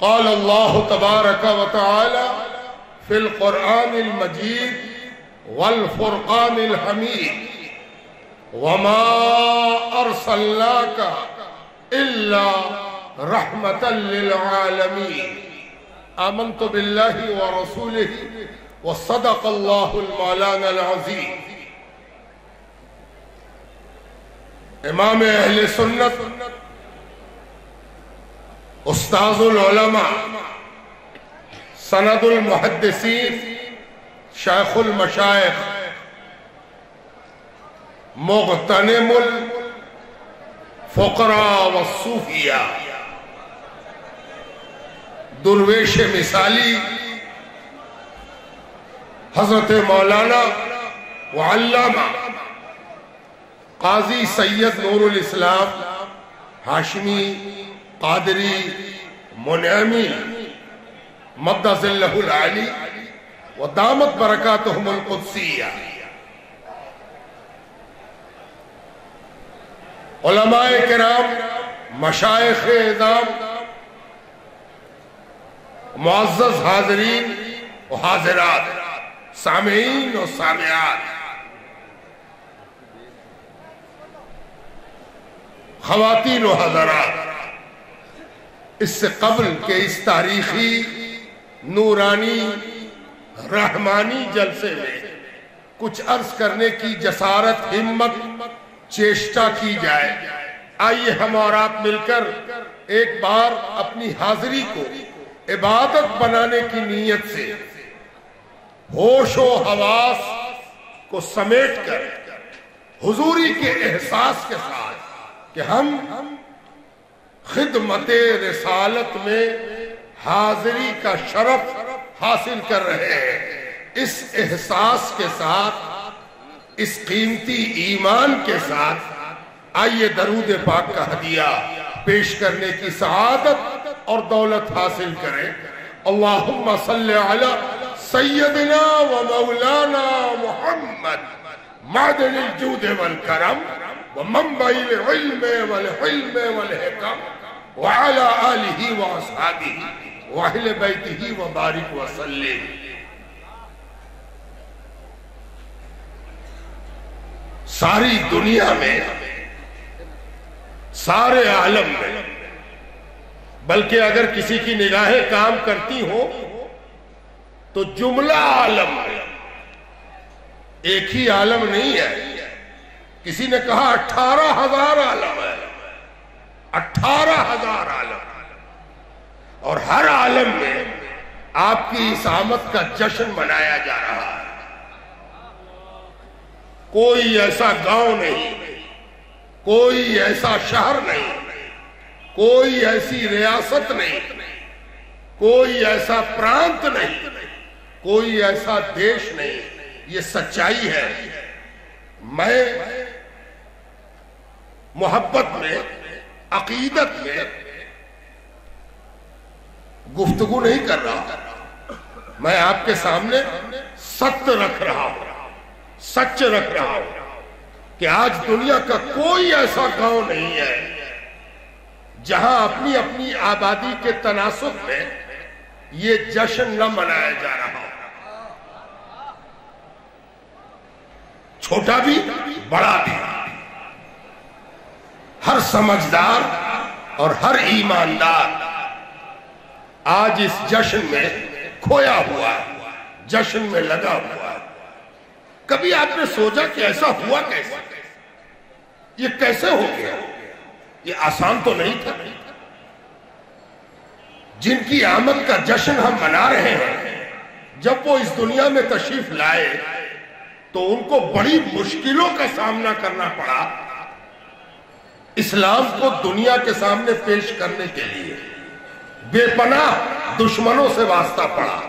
قال اللہ تبارک و تعالی فی القرآن المجید والفرقان الحمید وما ارسلناک الا رحمتا للعالمین آمنت باللہ ورسولہ وصدق اللہ المولانا العظیم۔ امام اہل سنت، استاذ العلماء، سند المحدثین، شیخ المشائخ، مغتنم الفقراء والصوفیاء، درویش مثالی حضرت مولانا وعلامہ قاضی سید نور الاسلام ہاشمی قادری منعمی مد ظلہ العالی ودامت برکاتہم القدسیہ، علماء کرام، مشائخ اعظام، معزز حاضرین و حاضرات، سامعین و سامعات، خواتین و حضرات، اس سے قبل کہ اس تاریخی نورانی رحمانی جلسے میں کچھ عرض کرنے کی جسارت، ہمت، چیشٹا کی جائے، آئیے ہم اور آپ مل کر ایک بار اپنی حاضری کو عبادت بنانے کی نیت سے ہوش و حواس کو سمیٹ کر حضوری کے احساس کے ساتھ کہ ہم خدمت رسالت میں حاضری کا شرف حاصل کر رہے ہیں، اس احساس کے ساتھ، اس قیمتی ایمان کے ساتھ آئیے درود پاک کا ہدیہ پیش کرنے کی سعادت اور دولت حاصل کریں۔ اللہم صلی علی سیدنا و مولانا محمد معدن الجود والکرم ومنبع العلم والحلم والحکم وعلى آلہ واصحابہ واہل بیتہ وبارک وسلم۔ ساری دنیا میں، سارے عالم میں، بلکہ اگر کسی کی نگاہیں کام کرتی ہو تو جملہ عالم ہے، ایک ہی عالم نہیں ہے۔ کسی نے کہا 18,000 عالم ہے، 18,000 عالم، اور ہر عالم میں آپ کی اس آمد کا جشن منایا جا رہا ہے۔ کوئی ایسا گاؤں نہیں، کوئی ایسا شہر نہیں، کوئی ایسی ریاست نہیں، کوئی ایسا پرانت نہیں، کوئی ایسا دیش نہیں، یہ سچائی ہے۔ میں محبت میں، عقیدت میں گفتگو نہیں کر رہا، میں آپ کے سامنے سچ رکھ رہا ہوں، سچ رکھ رہا ہوں کہ آج دنیا کا کوئی ایسا گاؤں نہیں ہے جہاں اپنی اپنی آبادی کے تناسب میں یہ جشن نہ منایا جا رہا ہو، چھوٹا بھی بڑا بھی، ہر سمجھدار اور ہر ایماندار آج اس جشن میں کھویا ہوا، جشن میں لگا ہوا۔ کبھی آپ نے سوچا کہ ایسا ہوا کیسے؟ یہ کیسے ہو گیا؟ یہ آسان تو نہیں تھا۔ جن کی آمد کا جشن ہم منا رہے ہیں، جب وہ اس دنیا میں تشریف لائے تو ان کو بڑی مشکلوں کا سامنا کرنا پڑا اسلام کو دنیا کے سامنے پیش کرنے کے لیے۔ بے پناہ دشمنوں سے واسطہ پڑا،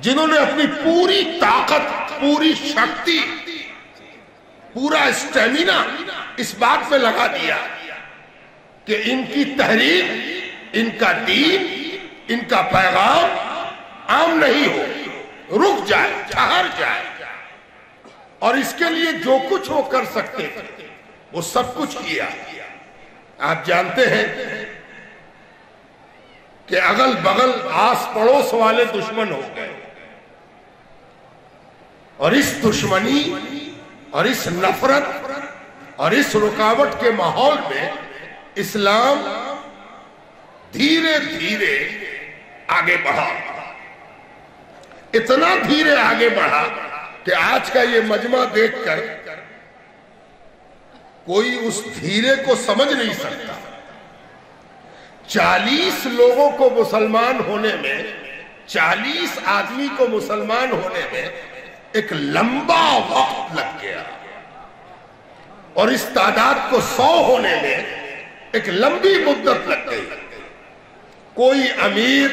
جنہوں نے اپنی پوری طاقت، پوری شکتی، پورا اسٹیمنا اس بات میں لگا دیا کہ ان کی تحریک، ان کا دین، ان کا پیغام عام نہیں ہو، رک جائے، ٹھہر جائے، اور اس کے لیے جو کچھ وہ کر سکتے تھے وہ سب کچھ کیا۔ آپ جانتے ہیں کہ اگل بغل آس پڑوس والے دشمن ہو گئے، اور اس دشمنی اور اس نفرت اور اس رکاوٹ کے ماحول میں اسلام دھیرے دھیرے آگے بڑھا، اتنا دھیرے آگے بڑھا کہ آج کا یہ مجمع دیکھ کر کوئی اس دھیرے کو سمجھ نہیں سکتا۔ 40 لوگوں کو مسلمان ہونے میں، 40 آدمی کو مسلمان ہونے میں ایک لمبا وقت لگ گیا، اور اس تعداد کو 100 ہونے میں ایک لمبی مدت لگ گئی۔ کوئی امیر،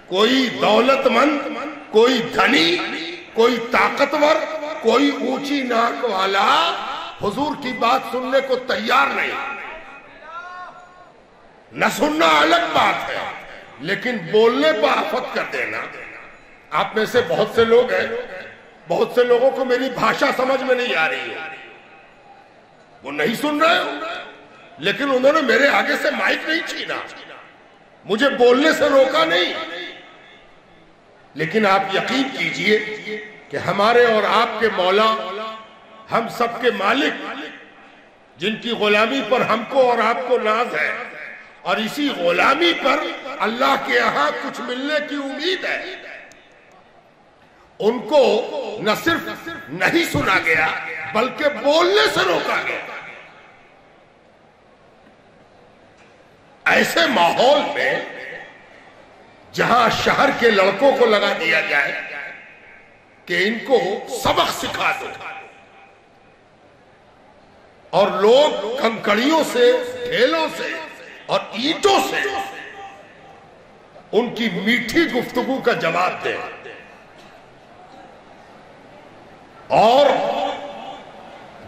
کوئی دولت مند، کوئی دھنی، کوئی طاقتور، کوئی اونچی ناک والا حضور کی بات سننے کو تیار نہیں۔ نہ سننا الگ بات ہے، لیکن بولنے پر آفت کر دینا۔ آپ میں سے بہت سے لوگ ہیں، بہت سے لوگوں کو میری بھاشا سمجھ میں نہیں آ رہی ہے، وہ نہیں سن رہے ہو، لیکن انہوں نے میرے آگے سے مائک نہیں چھینا، مجھے بولنے سے روکا نہیں۔ لیکن آپ یقین کیجئے کہ ہمارے اور آپ کے مولا، ہم سب کے مالک، جن کی غلامی پر ہم کو اور آپ کو ناز ہے، اور اسی غلامی پر اللہ کے یہاں کچھ ملنے کی امید ہے، ان کو نہ صرف نہیں سنا گیا بلکہ بولنے سے روکا گیا۔ ایسے ماحول میں جہاں شہر کے لڑکوں کو لگا دیا جائے کہ ان کو سبق سکھا دو، اور لوگ کنکڑیوں سے، ڈھیلوں سے اور اینٹوں سے ان کی میٹھی گفتگو کا جواب دیں، اور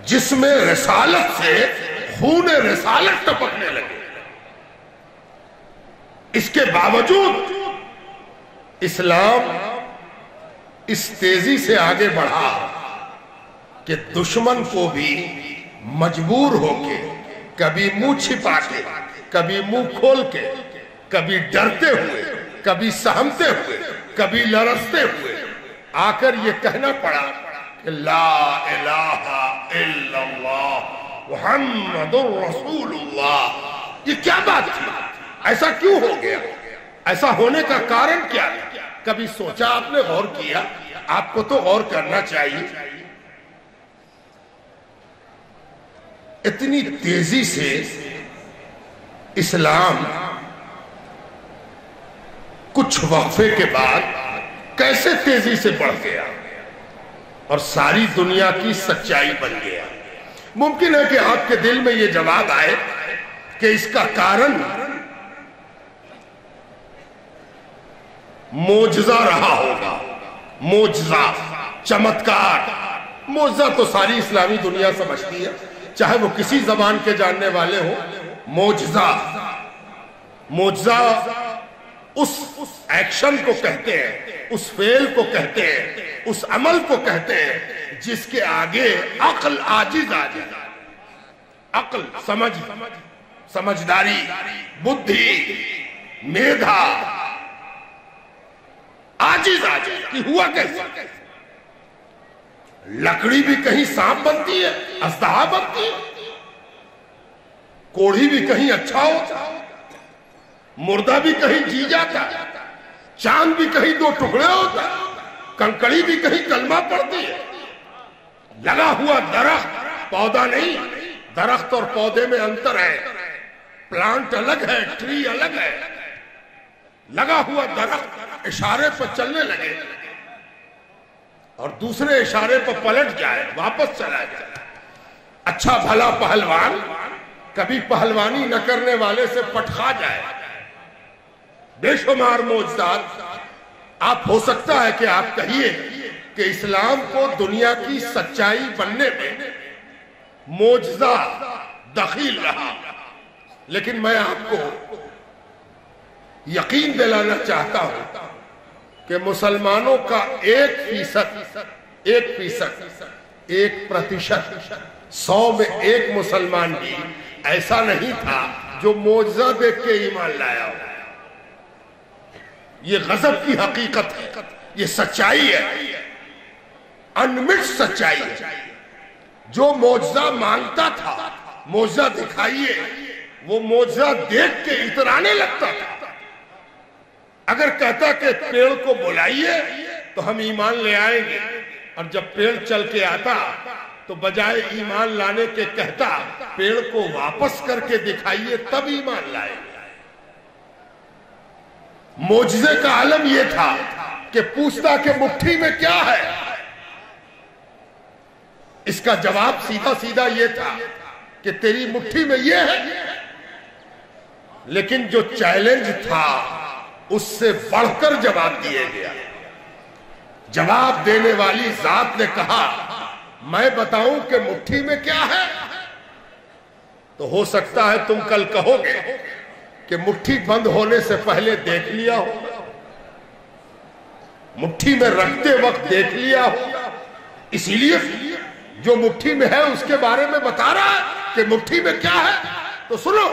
جس میں رسالت سے خون رسالت ٹپکنے لگے، اس کے باوجود اسلام اس تیزی سے آگے بڑھا کہ دشمن کو بھی مجبور ہو کے، کبھی منہ چھپا کے، کبھی منہ کھول کے، کبھی ڈرتے ہوئے، کبھی سہمتے ہوئے، کبھی لرزتے ہوئے آ کر یہ کہنا پڑا کہ لا الہ الا اللہ محمد رسول اللہ۔ یہ کیا بات تھی؟ ایسا کیوں ہو گیا؟ ایسا ہونے کا کارن کیا ہے؟ کبھی سوچا آپ نے؟ غور کیا؟ آپ کو تو غور کرنا چاہیے۔ اتنی تیزی سے اسلام کچھ وقفے کے بعد کیسے تیزی سے بڑھ گیا اور ساری دنیا کی سچائی بن گیا؟ ممکن ہے کہ آپ کے دل میں یہ جواب آئے کہ اس کا کارن معجزہ رہا ہوگا، معجزہ، چمتکار۔ معجزہ تو ساری اسلامی دنیا سمجھتی ہے، چاہے وہ کسی زبان کے جاننے والے ہو۔ معجزہ، معجزہ اس ایکشن کو کہتے ہیں، اس فعل کو کہتے ہیں، اس عمل کو کہتے ہیں جس کے آگے عقل عاجز آ جائے۔ عقل، سمجھداری، بدھی، میدھا عاجز آ جائے کہ ہوا کیسے؟ لکڑی بھی کہیں سانپ بنتی ہے، اژدہا بنتی ہے، کوڑھی بھی کہیں اچھا ہوتا، مردہ بھی کہیں جی جاتا، چاند بھی کہیں دو ٹکڑے ہوتا، کنکڑی بھی کہیں کلمہ پڑھتی ہے۔ لگا ہوا درخت پودا نہیں، درخت اور پودے میں انتر ہے، پلانٹ الگ ہے، ٹری الگ ہے۔ لگا ہوا درخت اشارے پر چلنے لگے اور دوسرے اشارے پر پلٹ جائے، واپس چلا جائے۔ اچھا بھلا پہلوان کبھی پہلوانی نہ کرنے والے سے پٹ کھا جائے۔ بے شمار معجزات۔ آپ ہو سکتا ہے کہ آپ کہیے کہ اسلام کو دنیا کی سچائی بننے میں معجزہ دخیل رہا، لیکن میں آپ کو یقین دلانا چاہتا ہوں کہ مسلمانوں کا 1%، 100 میں ایک مسلمان بھی ایسا نہیں تھا جو معجزہ دیکھ کے ایمان لایا ہو۔ یہ غضب کی حقیقت ہے، یہ سچائی ہے، انمٹ سچائی ہے۔ جو معجزہ مانگتا تھا، معجزہ دکھائیے، وہ معجزہ دیکھ کے اترانے لگتا تھا۔ اگر کہتا کہ پیڑ کو بلائیے تو ہم ایمان لے آئیں گے، اور جب پیڑ چل کے آتا تو بجائے ایمان لانے کے کہتا پیڑ کو واپس کر کے دکھائیے تب ایمان لائیں گے۔ معجزے کا عالم یہ تھا کہ پوچھتا کہ مٹھی میں کیا ہے، اس کا جواب سیدھا سیدھا یہ تھا کہ تیری مٹھی میں یہ ہے۔ لیکن جو چیلنج تھا اس سے بڑھ کر جواب دیا گیا۔ جواب دینے والی ذات نے کہا میں بتاؤں کہ مٹھی میں کیا ہے؟ تو ہو سکتا ہے تم کل کہو گے کہ مٹھی بند ہونے سے پہلے دیکھ لیا ہو، مٹھی میں رکھتے وقت دیکھ لیا ہو، اسی لیے جو مٹھی میں ہے اس کے بارے میں بتا رہا ہے کہ مٹھی میں کیا ہے۔ تو سنو،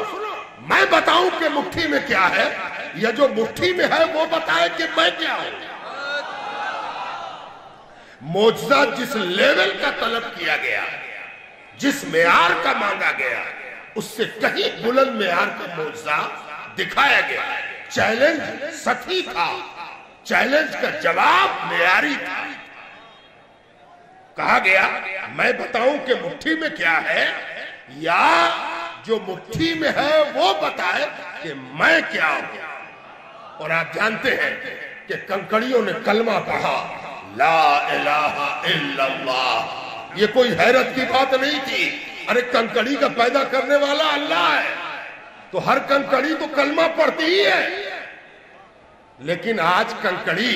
میں بتاؤں کہ مٹھی میں کیا ہے، یا جو مٹھی میں ہے وہ بتائے کہ میں کیا ہوں۔ معجزہ جس لیول کا طلب کیا گیا، جس معیار کا مانگا گیا، اس سے کہیں بلند معیار کا معجزہ دکھایا گیا۔ چیلنج سطحی تھا، چیلنج کا جواب معیاری تھا۔ کہا گیا میں بتاؤں کہ مٹھی میں کیا ہے، یا جو مٹھی میں ہے وہ بتائے کہ میں کیا ہوں۔ اور آپ جانتے ہیں کہ کنکڑیوں نے کلمہ پڑھا، لا الہ الا اللہ۔ یہ کوئی حیرت کی بات نہیں تھی، ارے کنکڑی کا پیدا کرنے والا اللہ ہے، تو ہر کنکڑی تو کلمہ پڑھتی ہی ہے۔ لیکن آج کنکڑی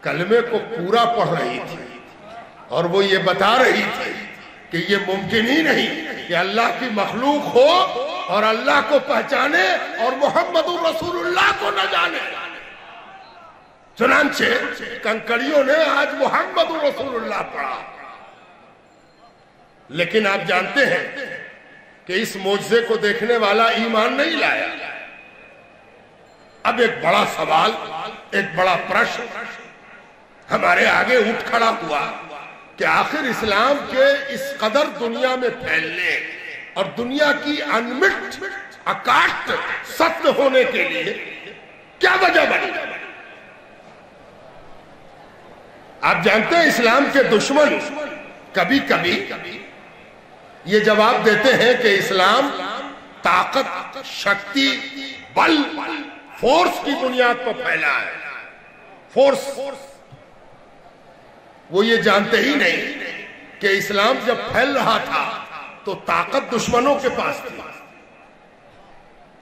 کلمے کو پورا پڑھ رہی تھی، اور وہ یہ بتا رہی تھی کہ یہ ممکن ہی نہیں کہ اللہ کی مخلوق ہو اور اللہ کو پہچانے اور محمد رسول اللہ کو نہ جانے۔ چنانچہ کنکڑیوں نے آج محمد رسول اللہ پڑھا۔ لیکن آپ جانتے ہیں کہ اس معجزے کو دیکھنے والا ایمان نہیں لایا۔ اب ایک بڑا سوال، ایک بڑا پرشن ہمارے آگے اٹھ کھڑا ہوا کہ آخر اسلام کے اس قدر دنیا میں پھیلنے اور دنیا کی انمٹ اکاٹ ستر ہونے کے لیے کیا وجہ بنی؟ آپ جانتے ہیں اسلام کے دشمن کبھی کبھی یہ جواب دیتے ہیں کہ اسلام طاقت، شکتی، بل، فورس کی بنیاد پر پھیلا ہے۔ فورس، وہ یہ جانتے ہی نہیں کہ اسلام جب پھیل رہا تھا تو طاقت دشمنوں کے پاس تھی،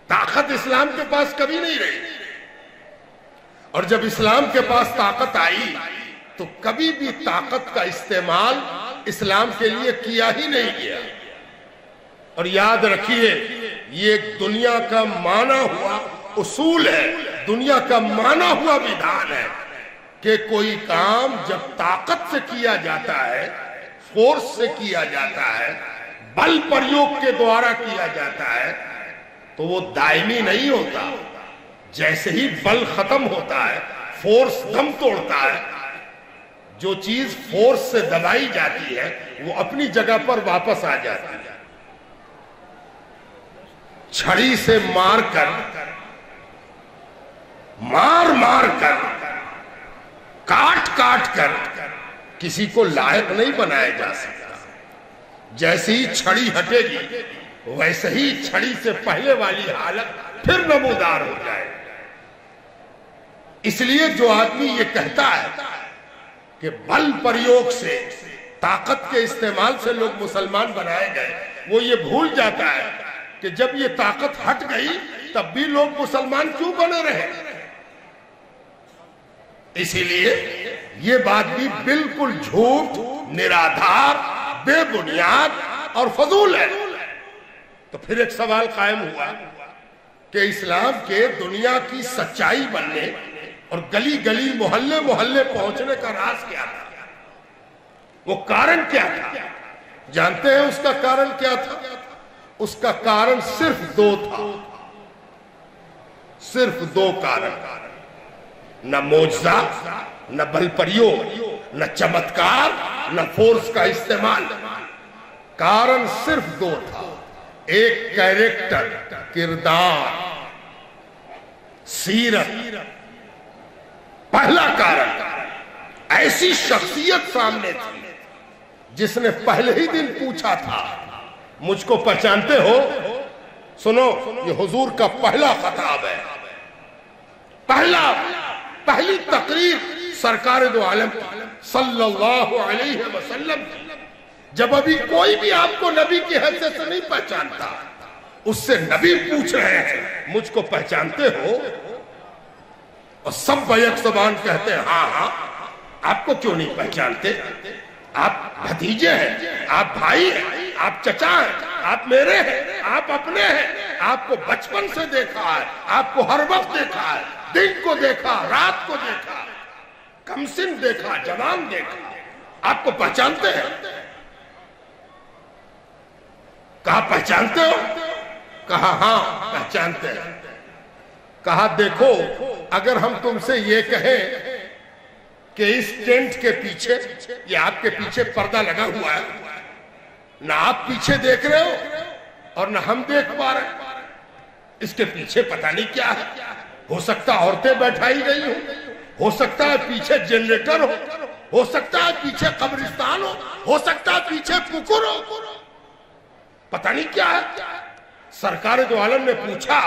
طاقت اسلام کے پاس کبھی نہیں رہی۔ اور جب اسلام کے پاس طاقت آئی تو کبھی بھی طاقت کا استعمال اسلام کے لیے کیا ہی نہیں گیا۔ اور یاد رکھیے یہ ایک دنیا کا مانا ہوا اصول ہے، دنیا کا مانا ہوا ویدھان ہے کہ کوئی کام جب طاقت سے کیا جاتا ہے، فورس سے کیا جاتا ہے، بل پریوگ کے دوارا کیا جاتا ہے تو وہ دائمی نہیں ہوتا۔ جیسے ہی بل ختم ہوتا ہے، فورس دم توڑتا ہے، جو چیز فورس سے دبائی جاتی ہے وہ اپنی جگہ پر واپس آ جاتی ہے۔ چھڑی سے مار کر، مار کر، کاٹ کر کسی کو لائق نہیں بنایا جا سکتا۔ جیسی ہی چھڑی ہٹے گی ویسے ہی چھڑی سے پہلے والی حالت پھر نمودار ہو جائے۔ اس لیے جو آدمی یہ کہتا ہے کہ بل پریوگ سے، طاقت کے استعمال سے لوگ مسلمان بنائے گئے، وہ یہ بھول جاتا ہے کہ جب یہ طاقت ہٹ گئی تب بھی لوگ مسلمان کیوں بنے رہے۔ اسی لیے یہ بات بھی بالکل جھوٹ، نرادھار، بے بنیاد اور فضول ہے۔ تو پھر ایک سوال قائم ہوا کہ اسلام کے دنیا کی سچائی بننے اور گلی گلی، محلے محلے پہنچنے کا راز کیا تھا؟ وہ کارن کیا تھا؟ جانتے ہیں اس کا کارن کیا تھا؟ اس کا کارن صرف دو تھا، صرف دو کارن۔ نہ موجزہ، نہ بل پریوگ، نہ چمتکار، نہ فورس کا استعمال۔ کارن صرف دو تھا، ایک کیریکٹر، کردار، سیرت۔ پہلا کارن، ایسی شخصیت سامنے تھی جس نے پہلے ہی دن پوچھا تھا مجھ کو پہچانتے ہو؟ سنو، یہ حضور کا پہلا خطاب ہے، پہلی تقریر سرکار دو عالم صلی اللہ علیہ وسلم، جب ابھی کوئی بھی آپ کو نبی کی حیثیت سے نہیں پہچانتا، اس سے نبی پوچھ رہے ہیں مجھ کو پہچانتے ہو؟ اور سب بیک زبان کہتے ہیں ہاں ہاں، آپ کو کیوں نہیں پہچانتے؟ آپ بھتیجے ہیں، آپ بھائی ہیں، آپ چچا ہیں، آپ میرے ہیں، آپ اپنے ہیں، آپ کو بچپن سے دیکھا ہے، آپ کو ہر وقت دیکھا ہے، دن کو دیکھا، رات کو دیکھا، کم سن دیکھا، جوان دیکھا، آپ کو پہچانتے ہیں؟ کہا پہچانتے ہو؟ کہا ہاں پہچانتے ہیں۔ کہا دیکھو، اگر ہم تم سے یہ کہیں کہ اس ٹینٹ کے پیچھے، یہ آپ کے پیچھے پردہ لگا ہوا ہے، نہ آپ پیچھے دیکھ رہے ہو اور نہ ہم دیکھ پا رہے، اس کے پیچھے پتہ نہیں کیا ہے، ہو سکتا عورتیں بیٹھائی گئی ہو سکتا ہے پیچھے جنریٹر ہو سکتا ہے پیچھے قبرستان ہو سکتا ہے پیچھے ککر ہو، پتہ نہیں کیا ہے۔ سرکار دو عالم نے پوچھا،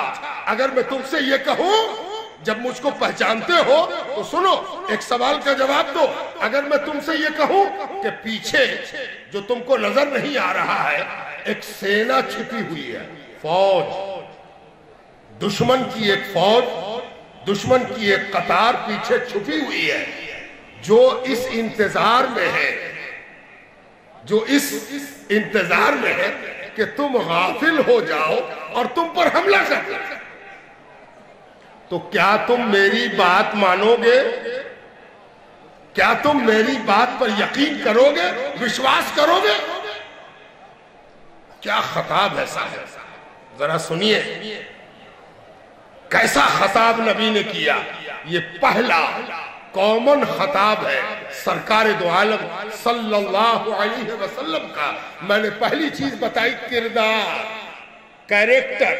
اگر میں تم سے یہ کہوں جب مجھ کو پہچانتے ہو تو سنو، ایک سوال کا جواب دو، اگر میں تم سے یہ کہوں کہ پیچھے جو تم کو نظر نہیں آ رہا ہے ایک سینا چھپی ہوئی ہے، فوج، دشمن کی ایک فوج، دشمن کی ایک قطار پیچھے چھپی ہوئی ہے، جو اس انتظار میں ہے، جو اس انتظار میں ہے کہ تم غافل ہو جاؤ اور تم پر حملہ کر دو، تو کیا تم میری بات مانو گے؟ کیا تم میری بات پر یقین کرو گے، وشواس کرو گے؟ کیا خطاب ایسا ہے، ذرا سنیے کیسا خطاب نبی نے کیا۔ یہ پہلا کامن خطاب ہے سرکار دو عالم صلی اللہ علیہ وسلم کا۔ میں نے پہلی چیز بتائی کردار، کیریکٹر۔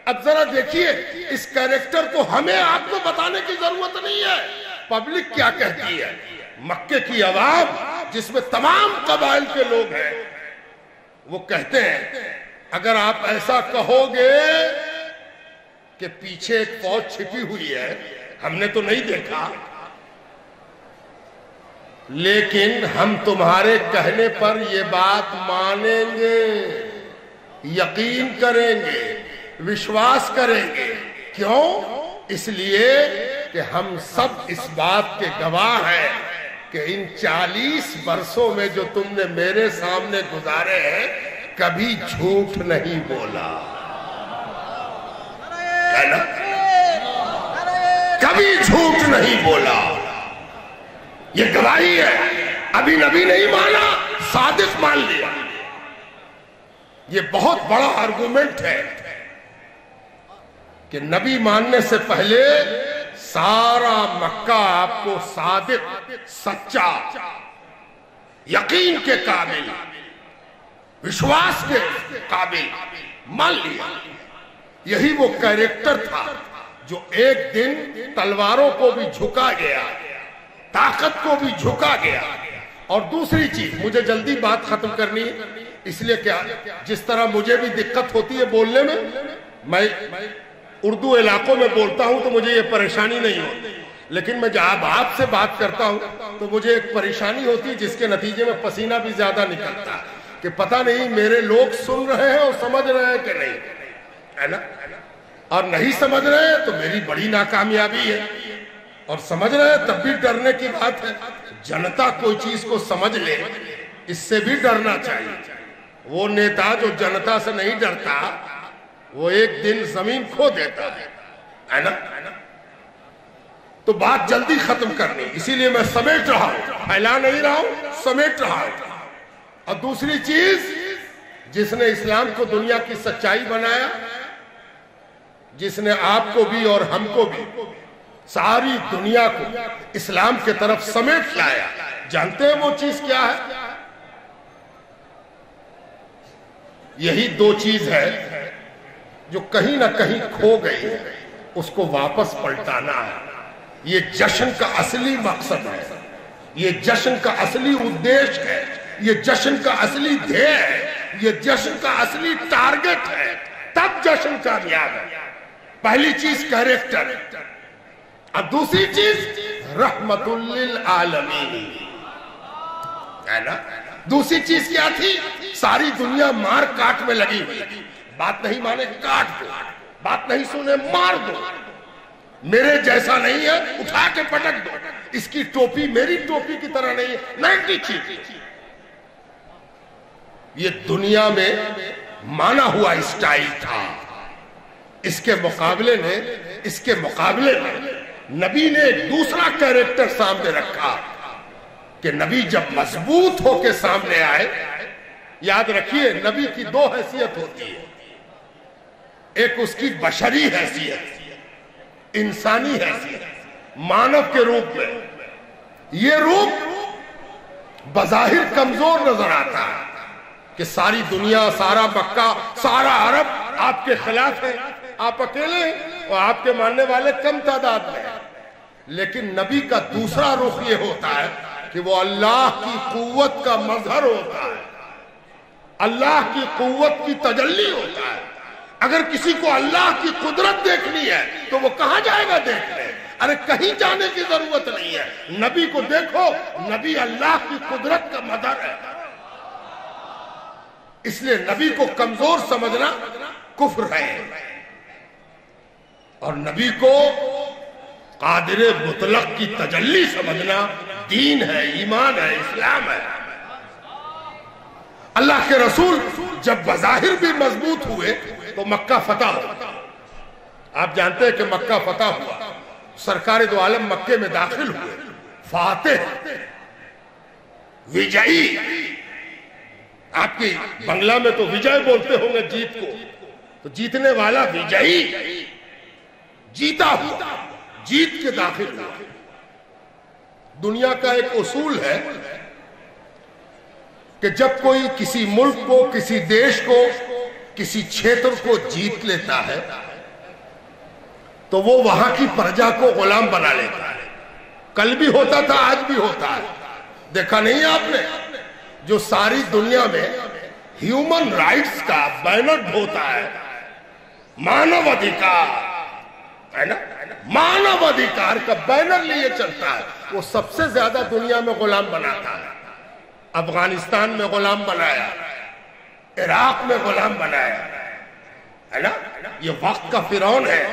اب ذرا دیکھیے، اس کیریکٹر کو ہمیں آپ کو بتانے کی ضرورت نہیں ہے، پبلک کیا کہتی ہے۔ مکے کی عوام جس میں تمام قبائل کے لوگ ہیں، وہ کہتے ہیں اگر آپ ایسا کہو گے کہ پیچھے ایک فوج چھپی ہوئی ہے، ہم نے تو نہیں دیکھا، لیکن ہم تمہارے کہنے پر یہ بات مانیں گے، یقین کریں گے، وشواس کریں گے۔ کیوں؟ اس لیے کہ ہم سب اس بات کے گواہ ہیں کہ ان 40 برسوں میں جو تم نے میرے سامنے گزارے ہیں کبھی جھوٹ نہیں بولا، ہے نا؟ کبھی جھوٹ نہیں بولا، یہ گواہی ہے۔ ابھی نبی نہیں مانا، صادق مان لیا۔ یہ بہت بڑا آرگومنٹ ہے کہ نبی ماننے سے پہلے سارا مکہ آپ کو صادق، سچا، یقین کے قابل، وشواس کے قابل مان لیا۔ یہی وہ کیریکٹر تھا جو ایک دن تلواروں کو بھی جھکا گیا، طاقت کو بھی جھکا گیا۔ اور دوسری چیز، مجھے جلدی بات ختم کرنی ہے، اس لیے کہ جس طرح مجھے بھی دقت ہوتی ہے بولنے میں اردو علاقوں میں بولتا ہوں تو مجھے یہ پریشانی نہیں ہوتی، لیکن میں جب آپ سے بات کرتا ہوں تو مجھے ایک پریشانی ہوتی ہے جس کے نتیجے میں پسینہ بھی زیادہ نکلتا کہ پتہ نہیں میرے لوگ سن رہے ہیں اور سمجھ رہے ہیں کہ نہیں، ہے نا؟ اور نہیں سمجھ رہے ہیں تو میری بڑی ناکامیابی ہے، اور سمجھ رہے ہیں تب بھی ڈرنے کی بات ہے۔ جنتا کوئی چیز کو سمجھ لے، اس سے بھی ڈرنا چاہیے۔ وہ نیتا جو جنتا سے نہیں ڈرتا وہ ایک دن زمین کھو دیتا ہے نا؟ تو بات جلدی ختم کرنی، اسی لیے میں سمیٹ رہا ہوں، پھیلا نہیں رہا ہوں، سمیٹ رہا ہوں۔ اور دوسری چیز، جس نے اسلام کو دنیا کی سچائی بنایا، جس نے آپ کو بھی اور ہم کو بھی ساری دنیا کو اسلام کے طرف سمیٹ لایا. جانتے ہیں وہ چیز کیا ہے؟ یہی دو چیز ہے جو کہیں نہ کہیں کھو گئی ہے، اس کو واپس پلٹانا ہے. یہ جشن کا اصلی مقصد ہے، یہ جشن کا اصلی ادیش ہے، یہ جشن کا اصلی دھیے ہے، یہ جشن کا اصلی ٹارگٹ ہے. تب جشن کامیاب ہے. پہلی چیز کیریکٹر، اب دوسری چیز رحمت للعالمین ہے نا. دوسری چیز کیا تھی؟ ساری دنیا مار کاٹ میں لگی ہوئی. بات نہیں مانے کاٹ دو، بات نہیں سنے مار دو. میرے جیسا نہیں ہے اٹھا کے پٹک دو. اس کی ٹوپی میری ٹوپی کی طرح نہیں ہے. 90 چیز یہ دنیا میں مانا ہوا اسٹائل تھا. اس کے مقابلے میں نبی نے ایک دوسرا کیریکٹر سامنے رکھا کہ نبی جب مضبوط ہو کے سامنے آئے. یاد رکھیے نبی کی دو حیثیت ہوتی ہے. ایک اس کی بشری حیثیت، انسانی حیثیت، مانو کے روپ میں. یہ روپ بظاہر کمزور نظر آتا ہے کہ ساری دنیا، سارا مکہ، سارا عرب آپ کے خلاف ہے، آپ اکیلے ہیں اور آپ کے ماننے والے کم تعداد میں ہیں. لیکن نبی کا دوسرا رخ یہ ہوتا ہے کہ وہ اللہ کی قوت کا مظہر ہوتا ہے، اللہ کی قوت کی تجلی ہوتا ہے. اگر کسی کو اللہ کی قدرت دیکھنی ہے تو وہ کہاں جائے گا دیکھنے؟ ارے کہیں جانے کی ضرورت نہیں ہے. نبی کو دیکھو، نبی اللہ کی قدرت کا مظہر ہے. اس لیے نبی کو کمزور سمجھنا کفر ہے، اور نبی کو قادر مطلق کی تجلی سمجھنا دین ہے، ایمان ہے، اسلام ہے. اللہ کے رسول جب بظاہر بھی مضبوط ہوئے تو مکہ فتح ہوا. آپ جانتے ہیں کہ مکہ فتح ہوا، سرکار دو عالم مکے میں داخل ہوئے، فاتح، وجئی. آپ کی بنگلہ میں تو وجے بولتے ہوں گے جیت کو، تو جیتنے والا وجئی، جیتا ہوا، جیت کے داخل ہوا. دنیا کا ایک اصول ہے کہ جب کوئی کسی ملک کو، کسی دیش کو، کسی چھیتر کو جیت لیتا ہے تو وہ وہاں کی پرجا کو غلام بنا لیتا ہے. کل بھی ہوتا تھا، آج بھی ہوتا ہے. دیکھا نہیں آپ نے جو ساری دنیا میں ہیومن رائٹس کا بینر ہوتا ہے، مانو ادھیکار ہے نا، مانو ادھیکار کا بینر لیے چلتا ہے، وہ سب سے زیادہ دنیا میں غلام بناتا ہے. افغانستان میں غلام بنایا، عراق میں غلام بنایا ہے نا. یہ وقت کا فرعون ہے.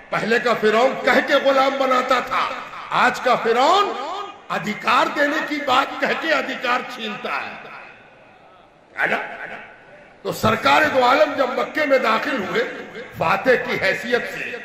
پہلے کا فرعون کہہ کے غلام بناتا تھا، آج کا فرعون ادھیکار دینے کی بات کہہ کے ادھیکار چھینتا ہے نا. تو سرکار دو عالم جب مکے میں داخل ہوئے فاتح کی حیثیت سے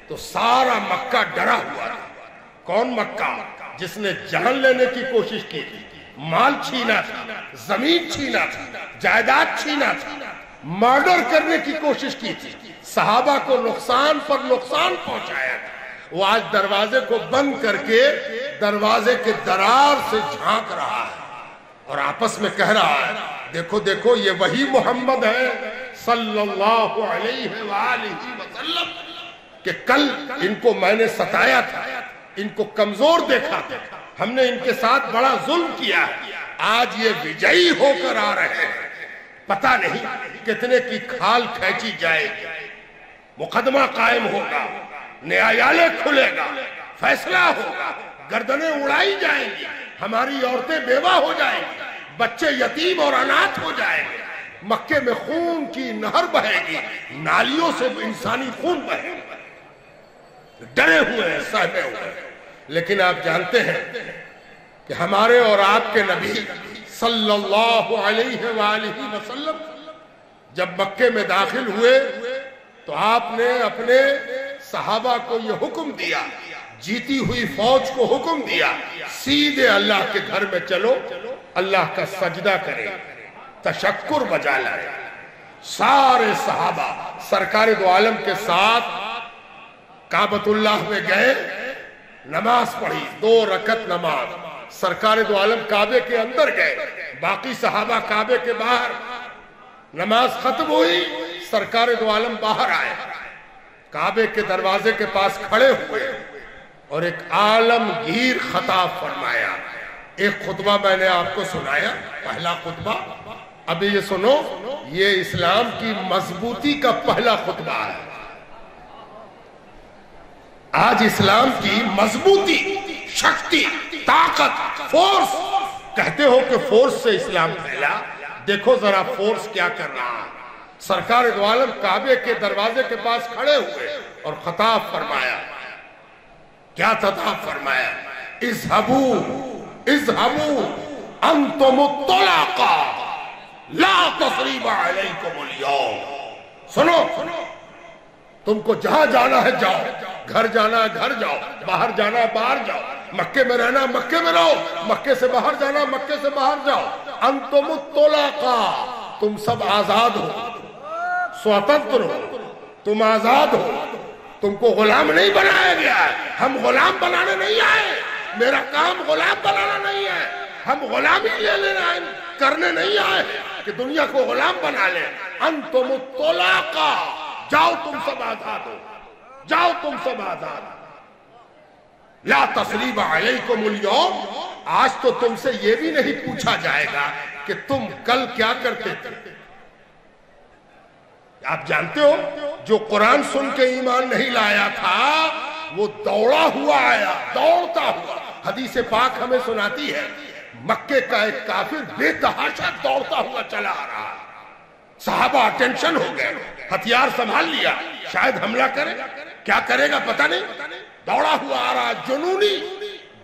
تو سارا مکہ ڈرا ہوا تھا. کون مکہ؟ جس نے جان لینے کی کوشش کی تھی، مال چھینا تھا، زمین چھینا تھا، جائیداد چھینا تھا، مرڈر کرنے کی کوشش کی تھی، صحابہ کو نقصان پر نقصان پہنچایا تھا. وہ آج دروازے کو بند کر کے دروازے کے درار سے جھانک رہا ہے اور آپس میں کہہ رہا ہے دیکھو دیکھو یہ وہی محمد ہے صلی اللہ علیہ وآلہ وسلم کہ کل ان کو میں نے ستایا تھا، ان کو کمزور دیکھا تھا، ہم نے ان کے ساتھ بڑا ظلم کیا ہے. آج یہ وجئی ہو کر آ رہے ہیں، پتہ نہیں کتنے کی کھال کھینچی جائے گی. مقدمہ قائم ہوگا، نیایالے کھلے گا، فیصلہ ہوگا، گردنیں اڑائی جائیں گی، ہماری عورتیں بیوہ ہو جائیں گی، بچے یتیم اور اناتھ ہو جائیں گے. مکے میں خون کی نہر بہے گی، نالیوں سے انسانی خون بہے گا. ڈرے ہوئے ہیں، سہمے ہوئے ہیں. لیکن آپ جانتے ہیں کہ ہمارے اور آپ کے نبی صلی اللہ علیہ وآلہ وسلم جب مکے میں داخل ہوئے تو آپ نے اپنے صحابہ کو یہ حکم دیا، جیتی ہوئی فوج کو حکم دیا، سیدھے اللہ کے گھر میں چلو، اللہ کا سجدہ کرے، تشکر بجا لائے. سارے صحابہ سرکار دو عالم کے ساتھ کعبۃ اللہ میں گئے. نماز پڑھی 2 رکعت نماز. سرکار دو عالم کعبے کے اندر گئے, باقی صحابہ کعبے کے باہر. نماز ختم ہوئی, سرکار دو عالم باہر آئے, کعبے کے دروازے کے پاس کھڑے ہوئے اور ایک عالمگیر خطاب فرمایا. ایک خطبہ میں نے آپ کو سنایا, پہلا خطبہ. ابھی یہ سنو, یہ اسلام کی مضبوطی کا پہلا خطبہ ہے. آج اسلام کی مضبوطی, شکتی, طاقت, فورس. کہتے ہو کہ فورس سے اسلام پھیلا, دیکھو ذرا فورس کیا کر رہا. سرکار دو عالم کعبے کے دروازے کے پاس کھڑے ہوئے اور خطاب فرمایا. کیا خطاب فرمایا؟ اذهبوا اذهبوا انتم الطلقاء لا تثریب علیکم اليوم. سنو, تم کو جہاں جانا ہے جاؤ, گھر جانا ہے گھر جاؤ, باہر جانا ہے باہر جاؤ, مکے میں رہنا ہے مکے میں رہو, مکے سے باہر جانا ہے مکے سے باہر جاؤ. انتم الطلقاء, تم سب آزاد ہو, سوتنتر ہو, تم آزاد ہو, تم کو غلام نہیں بنایا گیا ہے. ہم غلام بنانے نہیں آئے, میرا کام غلام بنانا نہیں ہے. ہم غلامی لے لینا کرنے نہیں آئے کہ دنیا کو غلام بنا لیں. انتم الطلقاء, جاؤ تم سب آزاد ہو, جاؤ تم سب آزاد. لا تثریب علیکم اليوم, آج تو تم سے یہ بھی نہیں پوچھا جائے گا کہ تم کل کیا کرتے تھے. آپ جانتے ہو جو قرآن سن کے ایمان نہیں لایا تھا وہ دوڑا ہوا آیا, دوڑتا ہوا. حدیث پاک ہمیں سناتی ہے مکے کا ایک کافر بے تحاشا دوڑتا ہوا چلا آ رہا. صحابہ اٹینشن ہو گئے, ہتھیار سنبھال لیا, شاید حملہ کرے. کیا کرے گا پتہ نہیں, دوڑا ہوا آ رہا, جنونی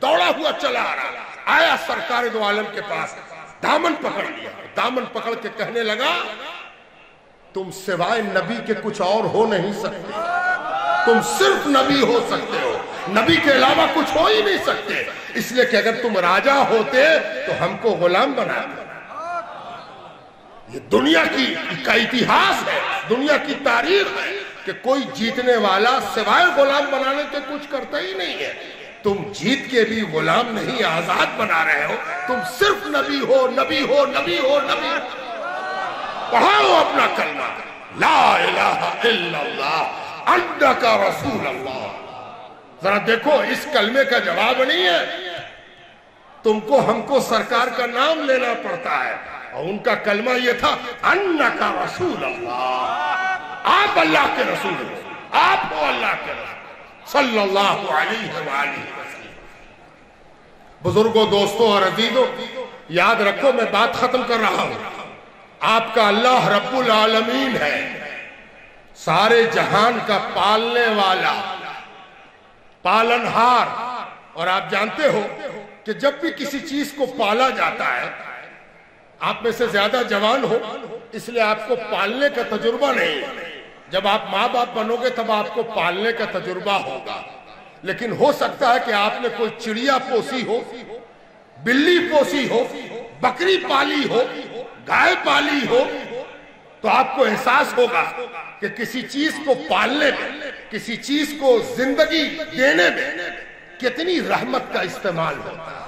دوڑا ہوا چلا آ رہا. آیا سرکار دو عالم کے پاس, دامن پکڑ لیا, دامن پکڑ کے کہنے لگا تم سوائے نبی کے کچھ اور ہو نہیں سکتے, تم صرف نبی ہو سکتے ہو, نبی کے علاوہ کچھ ہو ہی نہیں سکتے. اس لیے کہ اگر تم راجہ ہوتے تو ہم کو غلام بناتے. یہ دنیا کا اتہاس ہے, دنیا کی تاریخ ہے کہ کوئی جیتنے والا سوائے غلام بنانے کے کچھ کرتا ہی نہیں ہے. تم جیت کے بھی غلام نہیں, آزاد بنا رہے ہو. تم صرف نبی ہو, نبی ہو, نبی ہو, نبی ہو. پڑھاؤ اپنا کلمہ لا الہ الا اللہ انک رسول اللہ. ذرا دیکھو, اس کلمے کا جواب نہیں ہے, تم کو ہم کو سرکار کا نام لینا پڑتا ہے, اور ان کا کلمہ یہ تھا انک رسول اللہ. آپ اللہ کے رسول ہو, آپ ہو اللہ کے رسول صلی اللہ علیہ وآلہ وسلم. بزرگوں, دوستوں اور عزیزوں, یاد رکھو میں بات ختم کر رہا ہوں. آپ کا اللہ رب العالمین ہے, سارے جہان کا پالنے والا, پالنہار. اور آپ جانتے ہو کہ جب بھی کسی چیز کو پالا جاتا ہے, آپ میں سے زیادہ جوان ہو اس لیے آپ کو پالنے کا تجربہ نہیں. جب آپ ماں باپ بنو گے تب آپ کو پالنے کا تجربہ ہوگا. لیکن ہو سکتا ہے کہ آپ نے کوئی چڑیا پوسی ہو, بلی پوسی ہو, بکری پالی ہو, گائے پالی ہو, تو آپ کو احساس ہوگا کہ کسی چیز کو پالنے میں, کسی چیز کو زندگی دینے میں کتنی رحمت کا استعمال ہوتا ہے.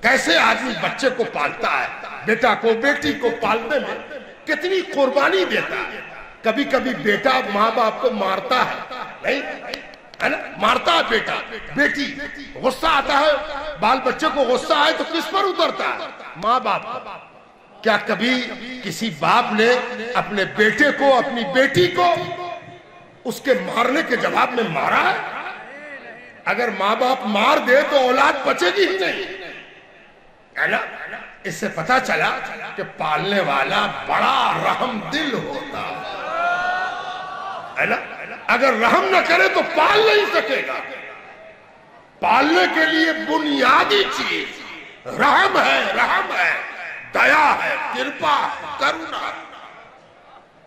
کیسے آدمی بچے کو پالتا ہے, بیٹا کو, بیٹی کو پالنے میں کتنی قربانی دیتا ہے. کبھی کبھی بیٹا ماں باپ کو مارتا ہے, نہیں مارتا ہے بیٹا, بیٹی غصہ آتا ہے, بال بچے کو غصہ آئے تو کس پر اترتا ہے؟ ماں باپ کو. کیا کبھی کسی باپ نے اپنے بیٹے کو, اپنی بیٹی کو اس کے مارنے کے جواب میں مارا ہے؟ اگر ماں باپ مار دے تو اولاد بچے گی ہی نہیں, ہے نا. اس سے پتا چلا کہ پالنے والا بڑا رحم دل ہوتا ہے نا. اگر رحم نہ کرے تو پال نہیں سکے گا. پالنے کے لیے بنیادی چیز رحم ہے, رحم ہے, دیا ہے, کرپا ہے, کرونا.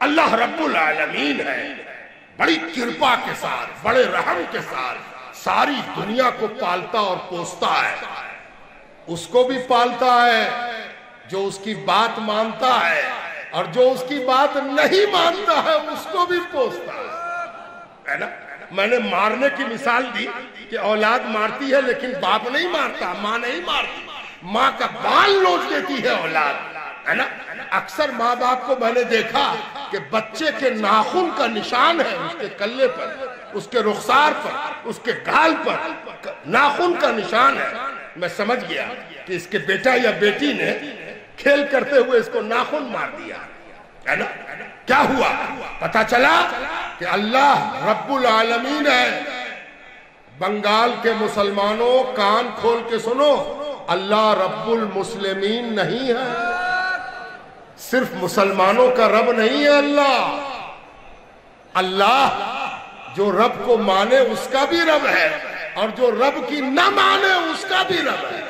اللہ رب العالمین ہے, بڑی کرپا کے ساتھ, بڑے رحم کے ساتھ ساری دنیا کو پالتا اور پوستا ہے. اس کو بھی پالتا ہے جو اس کی بات مانتا ہے, اور جو اس کی بات نہیں مانتا ہے اس کو بھی پوستا ہے نا. میں نے مارنے کی مثال دی کہ اولاد مارتی ہے لیکن باپ نہیں مارتا، ماں نہیں مارتی، ماں کا بال نوچ دیتی ہے اولاد، ہے نا؟ اکثر ماں باپ کو میں نے دیکھا کہ بچے کے ناخن کا نشان ہے اس کے کلے پر، اس کے رخسار پر، اس کے گال پر ناخن کا نشان ہے۔ میں سمجھ گیا کہ اس کے بیٹا یا بیٹی نے کھیل کرتے ہوئے اس کو ناخن مار دیا، ہے نا؟ کیا ہوا؟ پتہ چلا کہ اللہ رب العالمین ہے۔ بنگال کے مسلمانوں کان کھول کے سنو، اللہ رب المسلمین نہیں ہے، صرف مسلمانوں کا رب نہیں ہے اللہ۔ اللہ جو رب کو مانے اس کا بھی رب ہے، اور جو رب کی نہ مانے اس کا بھی رب ہے۔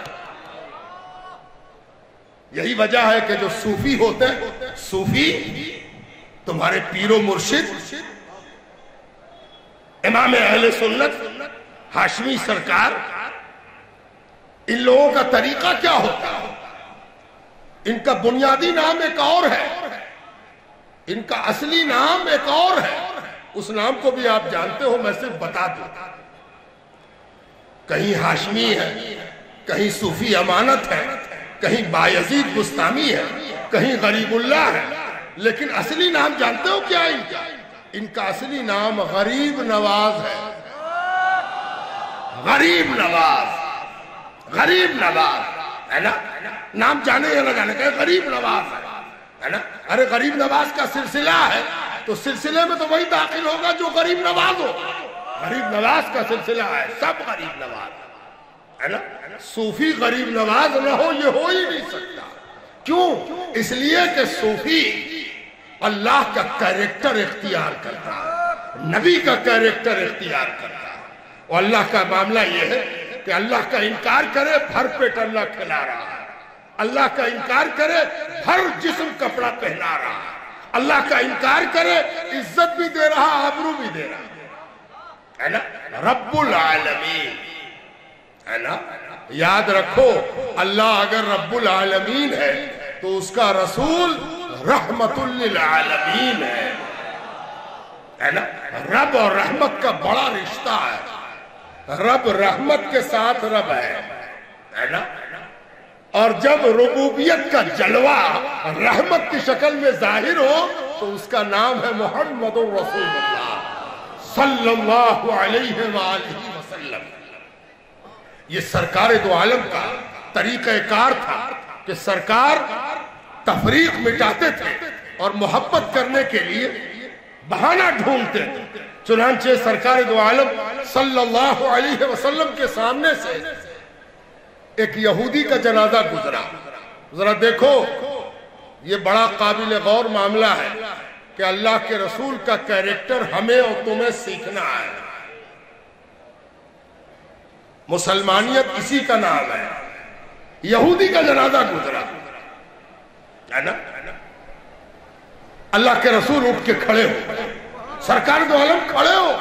یہی وجہ ہے کہ جو صوفی ہوتے ہیں، صوفی تمہارے پیر و مرشد امام اہل سنت ہاشمی سرکار، ان لوگوں کا طریقہ کیا ہوتا ہے؟ ان کا بنیادی نام ایک اور ہے، ان کا اصلی نام ایک اور ہے۔ اس نام کو بھی آپ جانتے ہو، میں صرف بتا دوں۔ کہیں ہاشمی ہے، کہیں صوفی امانت ہے، کہیں بایزید بستامی ہے، کہیں غریب اللہ ہے، لیکن اصلی نام جانتے ہو کیا ان کا؟ ان کا اصلی نام غریب نواز ہے۔ غریب نواز، غریب نواز، ہے نا؟ نام جانے یا نہ جانے کہ غریب نواز ہے نا؟ ارے غریب نواز کا سلسلہ ہے تو سلسلے میں تو وہی داخل ہوگا جو غریب نواز ہو۔ غریب نواز کا سلسلہ ہے، سب غریب نواز، ہے نا؟ صوفی غریب نواز نہ ہو یہ ہو ہی نہیں سکتا۔ کیوں؟ اس لیے کہ صوفی اللہ کا کیریکٹر اختیار کرتا ہے، نبی کا کیریکٹر اختیار کرتا ہے، اور اللہ کا معاملہ یہ ہے کہ اللہ کا انکار کرے بھر پیٹ اللہ کھلا رہا ہے، اللہ کا انکار کرے ہر جسم کپڑا پہنا رہا ہے، اللہ کا انکار کرے عزت بھی دے رہا، آبرو بھی دے رہا، ہے نا؟ رب العالمین، ہے نا؟ یاد رکھو، اللہ اگر رب العالمین ہے تو اس کا رسول رحمت للعالمین ہے نا؟ رب اور رحمت کا بڑا رشتہ ہے، رب رحمت کے ساتھ رب ہے نا؟ اور جب ربوبیت کا جلوہ رحمت کی شکل میں ظاہر ہو تو اس کا نام ہے محمد رسول اللہ صلی اللہ علیہ وآلہ وسلم۔ یہ سرکار دو عالم کا طریقہ کار تھا کہ سرکار تفریق مٹاتے تھے اور محبت کرنے کے لیے بہانہ ڈھونڈتے تھے۔ چنانچہ سرکار دو عالم صلی اللہ علیہ وسلم کے سامنے سے ایک یہودی کا جنازہ گزرا۔ ذرا دیکھو، یہ بڑا قابل غور معاملہ ہے کہ اللہ کے رسول کا کیریکٹر ہمیں اور تمہیں سیکھنا ہے۔ مسلمانیت اسی کا نام ہے۔ یہودی کا جنازہ گزرا ہے نا؟ اللہ کے رسول اٹھ کے کھڑے ہو، سرکار دو عالم کھڑے ہو،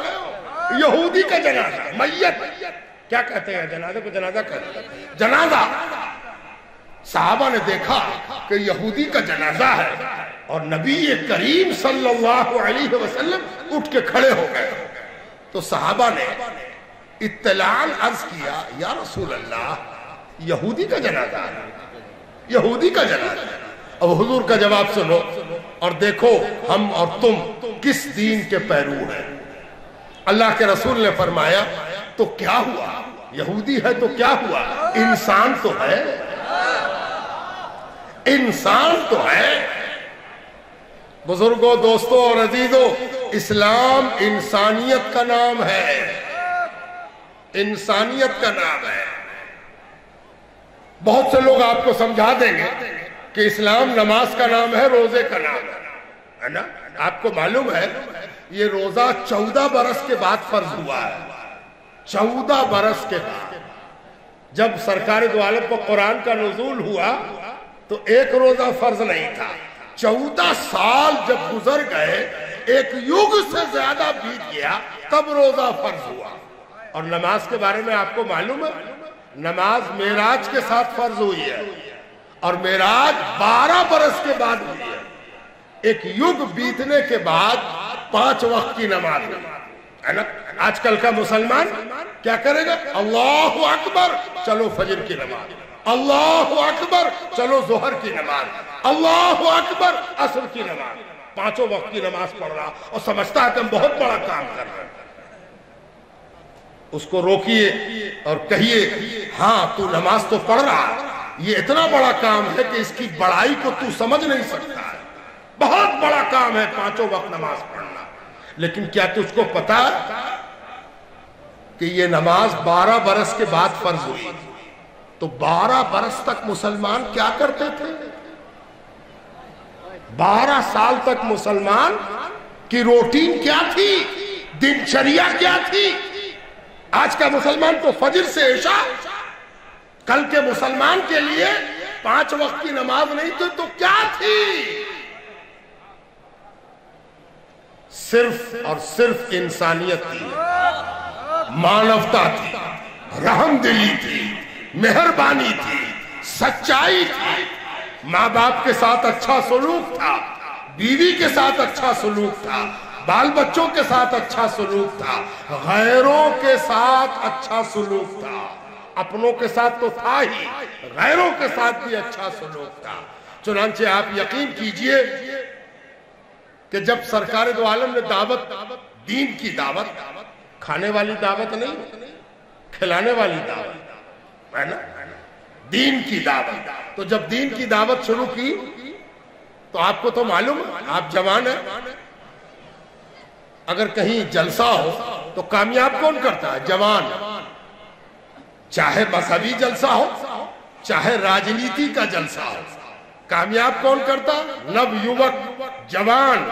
یہودی کا جنازہ، میت کیا کہتے ہیں جنازے کو؟ جنازہ کہتے ہیں، جنازہ۔ صحابہ نے دیکھا کہ یہودی کا جنازہ ہے اور نبی کریم صلی اللہ علیہ وسلم اٹھ کے کھڑے ہو گئے، تو صحابہ نے اطلاعاً عرض کیا، یا رسول اللہ یہودی کا جنازہ ہے، یہودی کا جنازہ ہے۔ اب حضور کا جواب سنو اور دیکھو ہم اور تم کس دین کے پیرو ہیں۔ اللہ کے رسول نے فرمایا تو کیا ہوا؟ یہودی ہے تو کیا ہوا؟ انسان تو ہے، انسان تو ہے۔ بزرگوں، دوستوں اور عزیزوں، اسلام انسانیت کا نام ہے، انسانیت کا نام ہے۔ بہت سے لوگ آپ کو سمجھا دیں گے کہ اسلام نماز کا نام ہے، روزے کا نام ہے نا؟ آپ کو معلوم ہے یہ روزہ 14 برس کے بعد فرض ہوا ہے، 14 برس کے بعد۔ جب سرکار دو عالم پر قرآن کا نزول ہوا تو ایک روزہ فرض نہیں تھا، 14 سال جب گزر گئے، ایک یوگ سے زیادہ بیت گیا، تب روزہ فرض ہوا۔ اور نماز کے بارے میں آپ کو معلوم ہے نماز معراج کے ساتھ فرض ہوئی ہے، اور معراج 12 برس کے بعد ہوئی ہے۔ ایک یگ بیتنے کے بعد 5 وقت کی نماز ہے نا؟ آج کل کا مسلمان کیا کرے گا؟ اللہ اکبر، چلو فجر کی نماز، اللہ اکبر، چلو ظہر کی نماز، اللہ اکبر، عصر کی نماز، پانچوں وقت کی نماز پڑھ رہا اور سمجھتا ہے کہ ہم بہت بڑا کام کر رہے ہیں۔ اس کو روکیے اور کہیے ہاں تو نماز تو پڑھ رہا ہے، یہ اتنا بڑا کام ہے کہ اس کی بڑائی کو تو سمجھ نہیں سکتا ہے، بہت بڑا کام ہے پانچوں وقت نماز پڑھنا، لیکن کیا تجھ کو پتا کہ یہ نماز 12 برس کے بعد فرض ہوئی؟ تو 12 برس تک مسلمان کیا کرتے تھے؟ 12 سال تک مسلمان کی روٹین کیا تھی، دن چریا کیا تھی؟ آج کا مسلمان تو فجر سے عشاء، کل کے مسلمان کے لیے 5 وقت کی نماز نہیں تھی تو کیا تھی؟ صرف اور صرف انسانیت تھی، مانوتا تھی، رحم دلی تھی، مہربانی تھی، سچائی تھی، ماں باپ کے ساتھ اچھا سلوک تھا، بیوی کے ساتھ اچھا سلوک تھا، بال بچوں کے ساتھ اچھا سلوک تھا، غیروں کے ساتھ اچھا سلوک تھا، اپنوں کے ساتھ تو تھا ہی، غیروں کے ساتھ بھی اچھا سلوک تھا۔ چنانچہ آپ یقین کیجئے کہ جب سرکار دو عالم نے دعوت، دین کی دعوت، کھانے والی دعوت نہیں، کھلانے والی دعوت ہے نا، دین کی دعوت، تو جب دین کی دعوت شروع کی تو آپ کو تو معلوم ہے، آپ جوان ہیں، اگر کہیں جلسہ ہو تو کامیاب کون کرتا ہے؟ جوان، چاہے مذہبی جلسہ ہو چاہے راجنیتی کا جلسہ ہو، کامیاب کون کرتا؟ نو یوک، جوان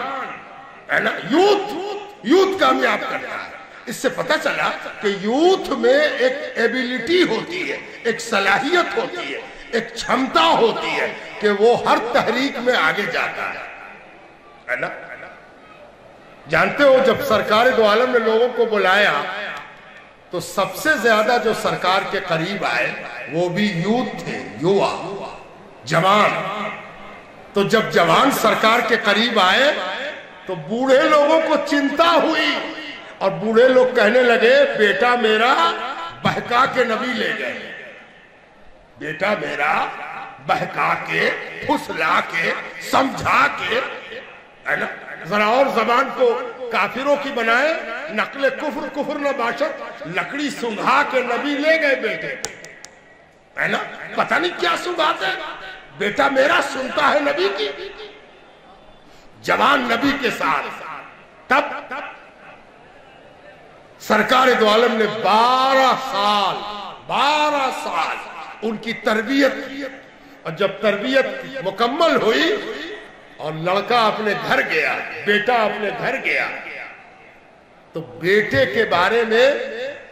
ہے نا، یوتھ کامیاب کرتا ہے۔ اس سے پتہ چلا کہ یوتھ میں ایک ایبیلٹی ہوتی ہے، ایک صلاحیت ہوتی ہے، ایک چھمتا ہوتی ہے کہ وہ ہر تحریک میں آگے جاتا ہے نا۔ جانتے ہو جب سرکار دو عالم نے لوگوں کو بلایا تو سب سے زیادہ جو سرکار کے قریب آئے وہ بھی یوتھ تھے، یووا، جوان۔ تو جب جوان سرکار کے قریب آئے تو بوڑھے لوگوں کو چنتا ہوئی اور بوڑھے لوگ کہنے لگے بیٹا میرا بہکا کے نبی لے گئے، بیٹا میرا بہکا کے، پھسلا کے، سمجھا کے، ہے نا، ذرا اور زبان کو کافروں کی بنائے، نقل کفر کفر نہ باشد، لکڑی سنگھا کے نبی لے گئے بیٹے، ہے نا، پتہ نہیں کیا سنگھاتے، بیٹا میرا سنتا ہے نبی کی، جوان نبی کے ساتھ۔ تب سرکار دو عالم نے 12 سال ان کی تربیت کی، اور جب تربیت مکمل ہوئی اور لڑکا اپنے گھر گیا، بیٹا اپنے گھر گیا، تو بیٹے کے بارے میں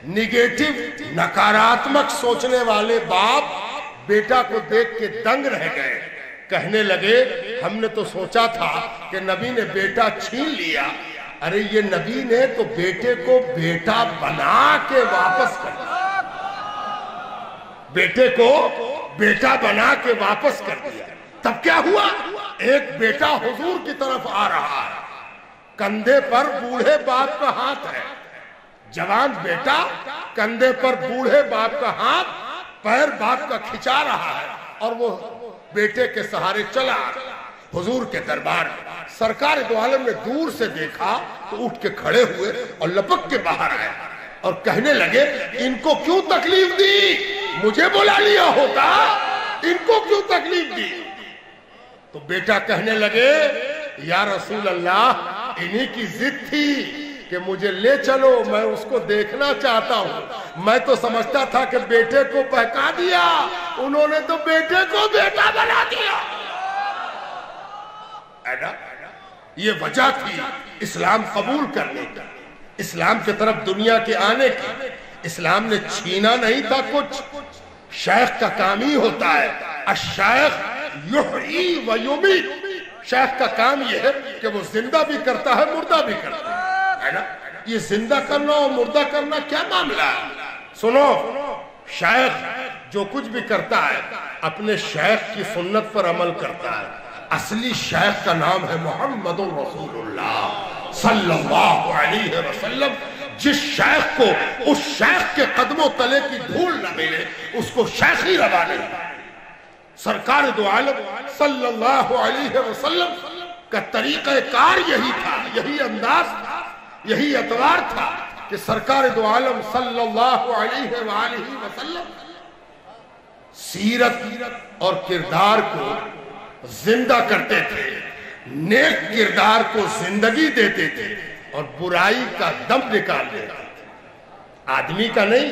نگیٹو، نکاراتمک سوچنے والے باپ بیٹا کو دیکھ کے دنگ رہ گئے، کہنے لگے ہم نے تو سوچا تھا کہ نبی نے بیٹا چھین لیا، ارے یہ نبی نے تو بیٹے کو بیٹا بنا کے واپس کر دیا، بیٹے کو بیٹا بنا کے واپس کر دیا۔ تب کیا ہوا؟ ایک بیٹا حضور کی طرف آ رہا ہے، کندھے پر بوڑھے باپ کا ہاتھ ہے، جوان بیٹا کندھے پر بوڑھے باپ کا ہاتھ، پیر باپ کا کھچا رہا ہے، اور وہ بیٹے کے سہارے چلا حضور کے دربار میں۔ سرکار دو عالم نے دور سے دیکھا تو اٹھ کے کھڑے ہوئے اور لپک کے باہر آئے اور کہنے لگے ان کو کیوں تکلیف دی؟ مجھے بلا لیا ہوتا، ان کو کیوں تکلیف دی؟ تو بیٹا کہنے لگے یا رسول اللہ انہی کی ضد تھی کہ مجھے لے چلو، میں اس کو دیکھنا چاہتا ہوں، میں تو سمجھتا تھا کہ بیٹے کو بہکا دیا، انہوں نے تو بیٹے کو بیٹا بنا دیا۔ یہ وجہ تھی اسلام قبول کرنے کی، اسلام کی طرف دنیا کے آنے کی۔ اسلام نے چھینا نہیں تھا کچھ، شیخ کا کام ہی ہوتا ہے، الشیخ یحیی و یمیت، شیخ کا کام یہ ہے کہ وہ زندہ بھی کرتا ہے مردہ بھی کرتا ہے نا۔ یہ زندہ کرنا اور مردہ کرنا کیا معاملہ ہے؟ سنو، شیخ جو کچھ بھی کرتا ہے اپنے شیخ کی سنت پر عمل کرتا ہے۔ اصلی شیخ کا نام ہے محمد رسول اللہ صلی اللہ علیہ وسلم۔ جس شیخ کو اس شیخ کے قدموں تلے کی دھول نہ ملے اس کو شیخ ہی روا نہیں۔ سرکار دو عالم صلی اللہ علیہ وسلم کا طریقہ کار یہی تھا، یہی انداز تھا، یہی اعتبار تھا کہ سرکار دو عالم صلی اللہ علیہ وآلہ وسلم سیرت اور کردار کو زندہ کرتے تھے، نیک کردار کو زندگی دیتے تھے اور برائی کا دم نکال دیتے تھے۔ آدمی کا نہیں،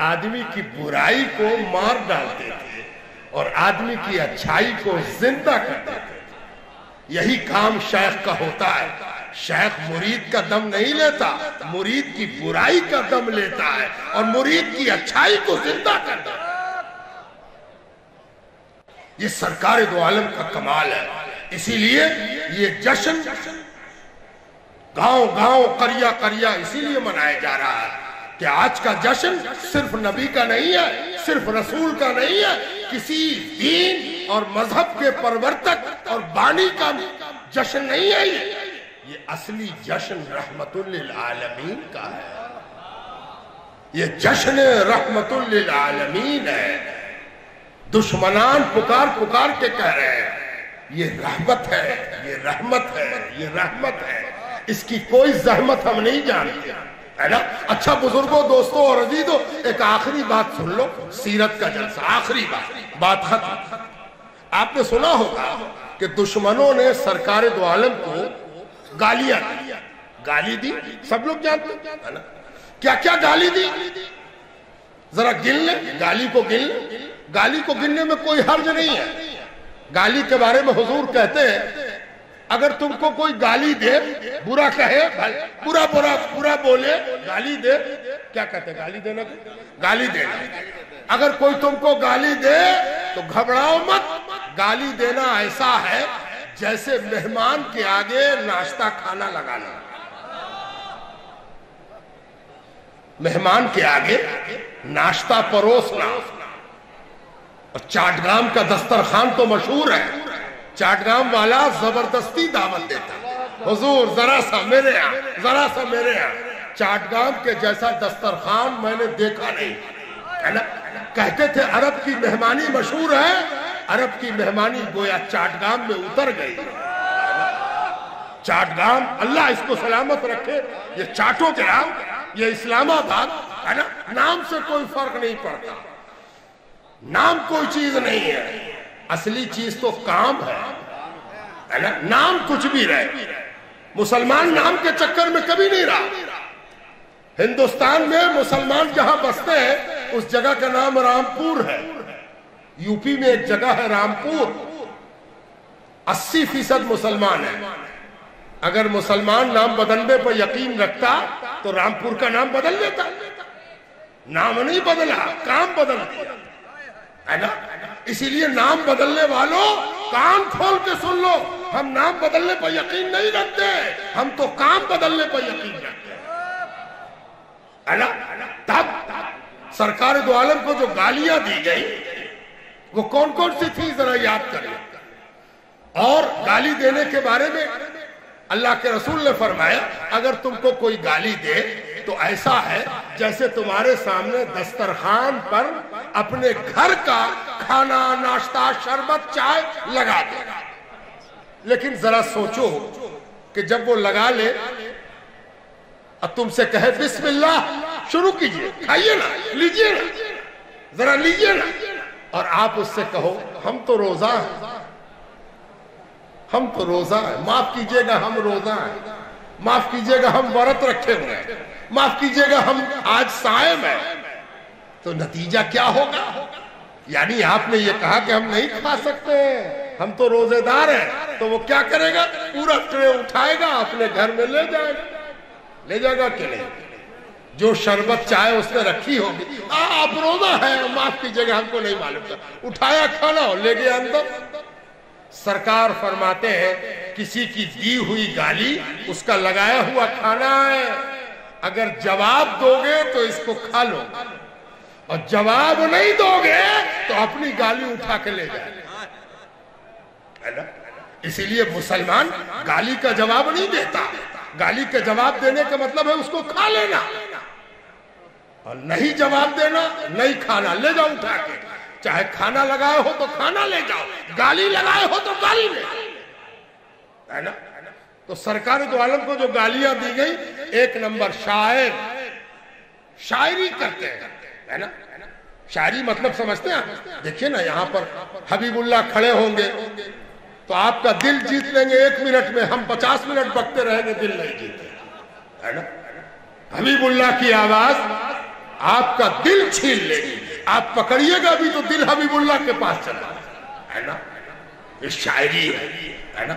آدمی کی برائی کو مار ڈالتے تھے اور آدمی کی اچھائی کو زندہ کرتے تھے۔ یہی کام شیخ کا ہوتا ہے۔ شیخ مرید کا دم نہیں لیتا، مرید کی برائی کا دم لیتا ہے اور مرید کی اچھائی کو زندہ کرتا ہے۔ یہ سرکار دو عالم کا کمال ہے۔ اسی لیے یہ جشن گاؤں گاؤں قریہ قریہ اسی لیے منایا جا رہا ہے کہ آج کا جشن صرف نبی کا نہیں ہے، صرف رسول کا نہیں ہے، کسی دین اور مذہب کے پرورتک اور بانی کا جشن نہیں ہے۔ یہ اصلی جشن رحمت للعالمین کا ہے، یہ جشن رحمت للعالمین ہے۔ دشمنان پکار پکار کے کہہ رہے ہیں یہ رحمت ہے، یہ رحمت ہے، یہ رحمت ہے، اس کی کوئی زحمت ہم نہیں جانتے، ہے نا؟ اچھا بزرگوں، دوستوں اور عزیزوں، ایک آخری بات سن لو، سیرت کا جلسہ، آخری بات ختم۔ آپ نے سنا ہوگا کہ دشمنوں نے سرکار دو عالم کو گالیاں دی، گالی دی، سب لوگ جانتے ہیں نا؟ کیا کیا گالی دی؟ ذرا گن لیں، گالی کو گن لیں۔ گالی کو گننے میں کوئی حرج نہیں ہے۔ گالی کے بارے میں حضور کہتے ہیں اگر تم کو کوئی گالی دے، برا کہے، برا برا برا بولے، گالی دے، کیا کہتے ہیں گالی دینا؟ گالی دینا۔ اگر کوئی تم کو گالی دے تو گھبراؤ مت، گالی دینا ایسا ہے جیسے مہمان کے آگے ناشتہ کھانا لگانا۔ مہمان کے آگے ناشتہ پروسنا۔ اور چاٹگام کا دسترخوان تو مشہور ہے، چاٹگام والا زبردستی دعوت دیتا، حضور ذرا سا میرے یہاں، ذرا سا میرے یہاں۔ چاٹگام کے جیسا دسترخوان میں نے دیکھا نہیں، ہے نا؟ کہتے تھے عرب کی مہمانی مشہور ہے، عرب کی مہمانی گویا چاٹگام میں اتر گئی۔ چاٹگام، اللہ اس کو سلامت رکھے، یہ چاٹو گرام، یہ اسلام آباد، ہے نا؟ نام سے کوئی فرق نہیں پڑتا، نام کوئی چیز نہیں ہے، اصلی چیز تو کام ہے نا؟ نام کچھ بھی رہے، مسلمان نام کے چکر میں کبھی نہیں رہا۔ ہندوستان میں مسلمان جہاں بستے ہیں اس جگہ کا نام رامپور ہے۔ یو پی میں ایک جگہ ہے رامپور، 80% مسلمان ہے۔ اگر مسلمان نام بدلنے پر یقین رکھتا تو رامپور کا نام بدل دیتا، نام نہیں بدلا، کام بدل دیا، ہے نا؟ اسی لیے نام بدلنے والوں کان کھول کے سن لو، ہم نام بدلنے پر یقین نہیں رکھتے، ہم تو کام بدلنے پر یقین رکھتے ہیں، ہے نا؟ تب سرکار دو عالم کو جو گالیاں دی گئی وہ کون کون سی تھی ذرا یاد کریں۔ اور گالی دینے کے بارے میں اللہ کے رسول نے فرمایا اگر تم کو کوئی گالی دے تو ایسا ہے جیسے تمہارے سامنے دسترخوان پر اپنے گھر کا کھانا، ناشتہ، شربت، چائے لگا دے۔ لیکن ذرا سوچو کہ جب وہ لگا لے اور تم سے کہے بسم اللہ، شروع کیجئے، کھائیے نا، لیجئے نا، ذرا لیجئے نا، اور آپ اس سے کہو ہم تو روزہ ہیں، ہم تو روزہ ہیں، معاف کیجئے گا ہم روزہ ہیں، معاف کیجئے گا ہم ورت رکھے ہوئے ہیں، معاف کیجئے گا ہم آج صائم ہیں، تو نتیجہ کیا ہوگا؟ یعنی آپ نے یہ کہا کہ ہم نہیں کھا سکتے، ہم تو روزے دار ہیں، تو وہ کیا کرے گا؟ پورا ٹرے اٹھائے گا، اپنے گھر میں لے جائے گا، لے جائے گا کہ نہیں؟ جو شربت چائے اس نے رکھی ہوگی، آپ روزہ ہے، معاف کیجئے گا ہم کو نہیں معلوم تھا، اٹھایا کھانا ہو، لے گیا اندر۔ سرکار فرماتے ہیں کسی کی دی ہوئی گالی اس کا لگایا ہوا کھانا ہے، اگر جواب دو گے تو اس کو کھا لو، اور جواب نہیں دو گے تو اپنی گالی اٹھا کے لے جائے، ہے نا؟ اسی لیے مسلمان گالی کا جواب نہیں دیتا، گالی کا جواب دینے کا مطلب ہے اس کو کھا لینا۔ اور نہیں جواب دینا نہیں کھانا لے جاؤ اٹھا کے، چاہے کھانا لگائے ہو تو کھانا لے جاؤ، گالی لگائے ہو تو گالی لے جاؤ، ہے نا؟ تو سرکار دو عالم کو جو گالیاں دی گئی، ایک نمبر شاعر، شاعری کرتے ہیں، ہے نا؟ شاعری مطلب سمجھتے ہیں؟ دیکھیے نا یہاں پر حبیب اللہ کھڑے ہوں گے تو آپ کا دل جیت لیں گے 1 منٹ میں، ہم 50 منٹ بکتے رہیں گے، دل نہیں جیتے، ہے نا؟ حبیب اللہ کی آواز آپ کا دل چھین لے گی، آپ پکڑیے گا بھی تو دل حبیب اللہ کے پاس چلا ہے نا؟ یہ شاعری ہے نا؟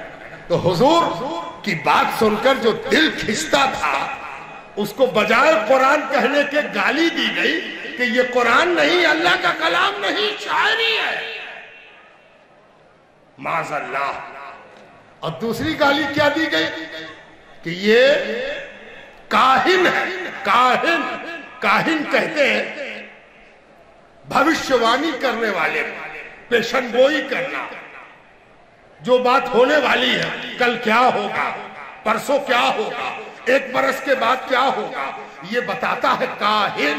تو حضور کی بات سن کر جو دل کھنچتا تھا، اس کو بجائے قرآن کہنے کے گالی دی گئی کہ یہ قرآن نہیں، اللہ کا کلام نہیں، شاعری ہے، معاذ اللہ۔ اور دوسری گالی کیا دی گئی کہ یہ کاہن ہے، کاہن، کاہن کہتے ہیں بھوشیوانی کرنے والے، پیشن گوئی کرنا، جو بات ہونے والی ہے، کل کیا ہوگا، پرسوں کیا ہوگا، 1 برس کے بعد کیا ہوگا، یہ بتاتا ہے کاہن۔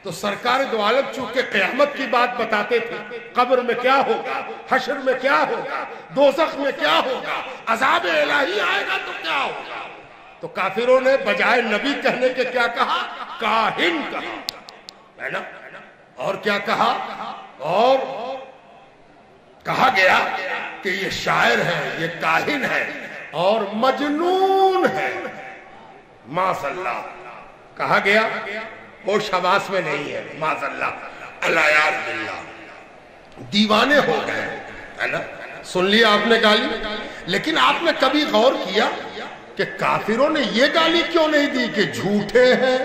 تو سرکار دو عالم چونکہ قیامت کی بات بتاتے تھے، قبر میں کیا ہوگا، حشر میں کیا ہوگا، دوزخ میں کیا ہوگا، عذاب الہی آئے گا تو کیا ہوگا، تو کافروں نے بجائے نبی کہنے کے کیا کہا، کاہن کہا، ہے نا؟ اور کیا کہا، اور کہا گیا کہ یہ شاعر ہے، یہ کاہن ہے اور مجنون ہے، معاذ اللہ۔ کہا گیا ہوش حواس میں نہیں ہے، معاذ اللہ، العیاذ باللہ، دیوانے ہو گئے، ہے نا؟ سن لیا آپ نے گالی، لیکن آپ نے کبھی غور کیا کہ کافروں نے یہ گالی کیوں نہیں دی کہ جھوٹے ہیں؟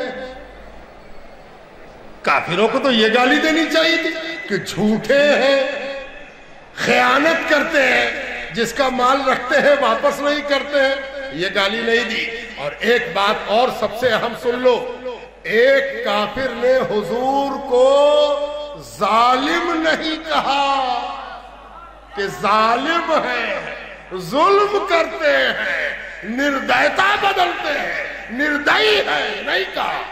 کافروں کو تو یہ گالی دینی چاہیے تھی کہ جھوٹے ہیں، خیانت کرتے ہیں، جس کا مال رکھتے ہیں واپس نہیں کرتے ہیں، یہ گالی نہیں دی۔ اور ایک بات اور سب سے اہم سن لو، ایک کافر نے حضور کو ظالم نہیں کہا کہ ظالم ہے، ظلم کرتے ہیں، نردیتا بدلتے ہیں، نردئی ہے، نہیں کہا۔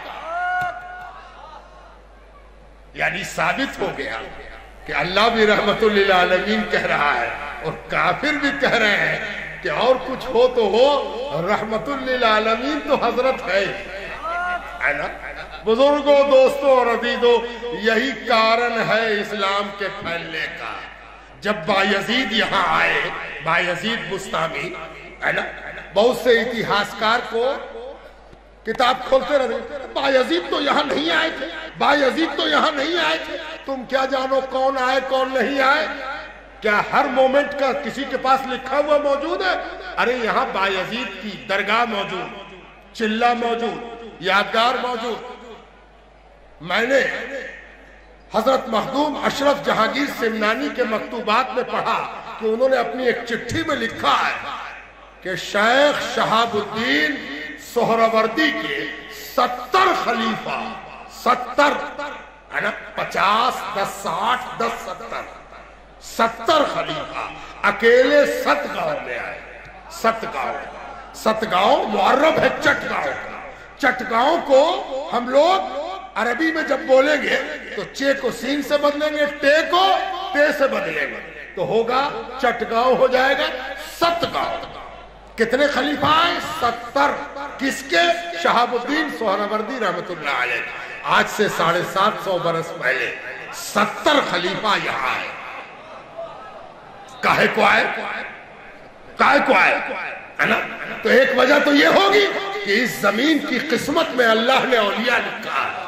یعنی ثابت ہو گیا کہ اللہ بھی رحمت للعالمین کہہ رہا ہے اور کافر بھی کہہ رہے ہیں کہ اور کچھ ہو تو ہو، رحمت للعالمین تو حضرت ہے نا؟ بزرگوں، دوستوں اور عزیزوں، یہی کارن ہے اسلام کے پھیلنے کا۔ جب بایزید یہاں آئے، بایزید بستامی، ہے نا؟ بہت سے اتہاسکار کو کتاب کھولتے رہتے، بایزید تو یہاں نہیں آئے تھے، بایزید تو یہاں نہیں آئے تھے، تم کیا جانو کون آئے کون نہیں آئے؟ کیا ہر مومنٹ کا کسی کے پاس لکھا ہوا موجود ہے؟ ارے یہاں بایزید کی درگاہ موجود، چلہ موجود، یادگار موجود۔ میں نے حضرت مخدوم اشرف جہانگیر سمنانی کے مکتوبات میں پڑھا کہ انہوں نے اپنی ایک چٹھی میں لکھا ہے کہ شیخ شہاب الدین سہروردی کے 70 خلیفہ، 70 ہے نا، 50 10 60 10 70 خلیفہ اکیلے 7 گاؤں میں آئے، 7 گاؤں، 7 گاؤں معرب ہے چٹ گاؤں کو ہم لوگ عربی میں جب بولیں گے تو چے کو سین سے بدلیں گے، ٹے کو تے سے بدلیں گے تو ہوگا چٹ گاؤں ہو جائے گا 7 گاؤں۔ کتنے خلیفہ آئے؟ 70۔ کس کے؟ شہاب الدین سہروردی رحمت اللہ علیہ۔ آج سے 750 برس پہلے 70 خلیفہ یہاں آئے۔ کاہے کو آئے؟ کاہے کو آئے؟ ہے نا؟ تو ایک وجہ تو یہ ہوگی کہ اس زمین کی قسمت میں اللہ نے اولیاء لکھا ہے،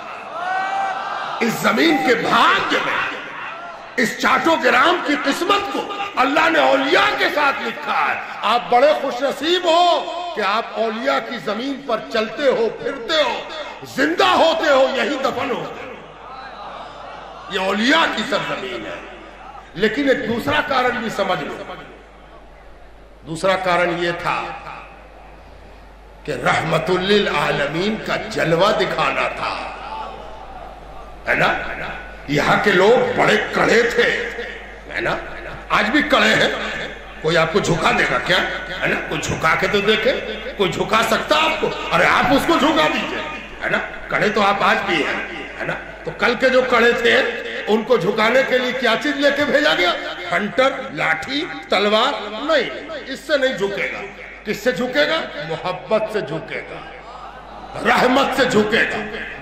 اس زمین کے بھاگیہ میں، اس چاٹو گرام کی قسمت کو اللہ نے اولیاء کے ساتھ لکھا ہے۔ آپ بڑے خوش نصیب ہو کہ آپ اولیاء کی زمین پر چلتے ہو، پھرتے ہو، زندہ ہوتے ہو، یہی دفن ہوتے ہو۔ یہ اولیاء کی سرزمین ہے۔ لیکن ایک دوسرا کارن بھی سمجھ لو، دوسرا کارن یہ تھا کہ رحمت للعالمین کا جلوہ دکھانا تھا، ہے نا؟ یہاں کے لوگ بڑے کڑے تھے، ہے نا؟ آج بھی کڑے ہیں۔ کوئی آپ کو جھکا دے گا کیا؟ ہے نا؟ کوئی جھکا کے تو دیکھے، کوئی جھکا سکتا آپ کو؟ ارے آپ اس کو جھکا دیجئے، ہے نا. کڑے تو آپ آج بھی ہیں, ہے نا. تو کل کے جو کڑے تھے ان کو جھکانے کے لیے کیا چیز لے کے بھیجا گیا؟ ہنٹر, لاٹھی, تلوار نہیں. اس سے نہیں جھکے گا. کس سے جھکے گا؟ محبت سے جھکے گا, رحمت سے جھکے گا,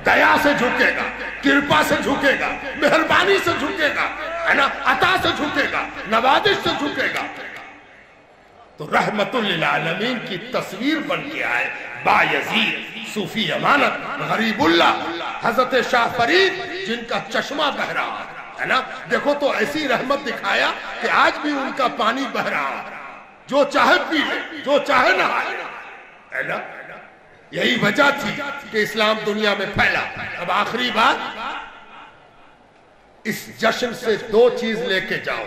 دیا سے جھکے گا, کرپا سے جھکے گا, مہربانی سے جھکے گا, ہے نا, عطا سے جھکے گا, نوازش سے جھکے گا. تو رحمت للعالمین کی تصویر بن کے آئے بایزید, صوفی امانت, غریب اللہ, حضرت شاہ فرید جن کا چشمہ بہ رہا ہے نا. دیکھو تو ایسی رحمت دکھایا کہ آج بھی ان کا پانی بہ رہا, جو چاہے پی لے, جو چاہے نہائے, ہے نا. یہی وجہ تھی کہ اسلام دنیا میں پھیلا. اب آخری بات, اس جشن سے دو چیز لے کے جاؤ.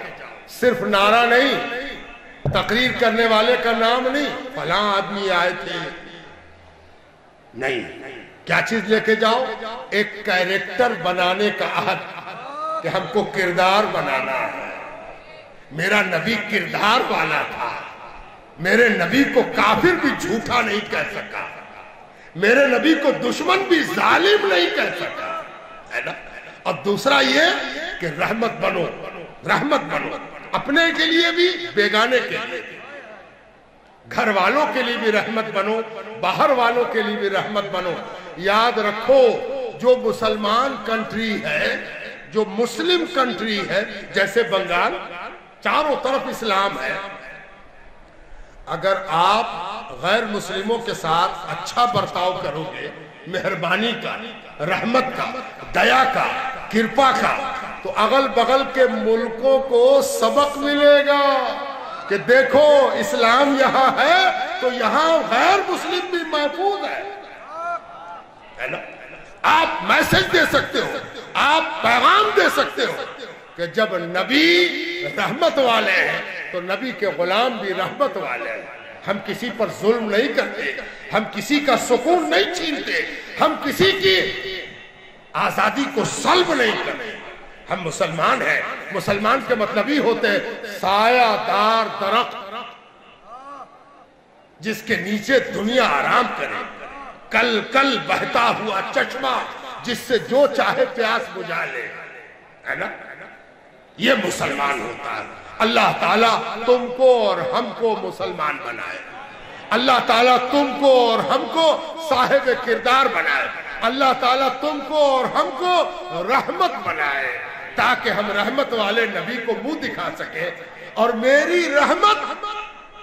صرف نعرہ نہیں, تقریر کرنے والے کا نام نہیں, فلاں آدمی آئے تھے, نہیں. کیا چیز لے کے جاؤ؟ ایک کیریکٹر بنانے کا عہد کہ ہم کو کردار بنانا ہے. میرا نبی کردار والا تھا. میرے نبی کو کافر بھی جھوٹا نہیں کہہ سکا, میرے نبی کو دشمن بھی ظالم نہیں کہہ سکا, ہے نا. اور دوسرا یہ کہ رحمت بنو, رحمت بنو, اپنے کے لیے بھی, بیگانے کے لیے, گھر والوں کے لیے بھی رحمت بنو, باہر والوں کے لیے بھی رحمت بنو. یاد رکھو, جو مسلمان کنٹری ہے, جو مسلم کنٹری ہے, جیسے بنگال, چاروں طرف اسلام ہے. اگر آپ غیر مسلموں کے ساتھ اچھا برتاؤ کرو گے, مہربانی کا, رحمت کا, دیا کا, کرپا کا, تو اغل بغل کے ملکوں کو سبق ملے گا کہ دیکھو اسلام یہاں ہے تو یہاں غیر مسلم بھی محفوظ ہے, ہے نا. آپ میسج دے سکتے ہو, آپ پیغام دے سکتے ہو کہ جب نبی رحمت والے ہیں تو نبی کے غلام بھی رحمت والے ہیں. ہم کسی پر ظلم نہیں کرتے, ہم کسی کا سکون نہیں چھینتے, ہم کسی کی آزادی کو سلب نہیں کرتے. ہم مسلمان ہیں. مسلمان کے مطلب ہی ہوتے ہیں سایہ دار درخت جس کے نیچے دنیا آرام کرے, کل کل بہتا ہوا چشمہ جس سے جو چاہے پیاس بجھا لے, ہے نا. یہ مسلمان ہوتا ہے. اللہ تعالیٰ تم کو اور ہم کو مسلمان بنائے. اللہ تعالیٰ تم کو اور ہم کو صاحب کردار بنائے. اللہ تعالیٰ تم کو اور ہم کو رحمت بنائے تاکہ ہم رحمت والے نبی کو منہ دکھا سکیں. اور میری رحمت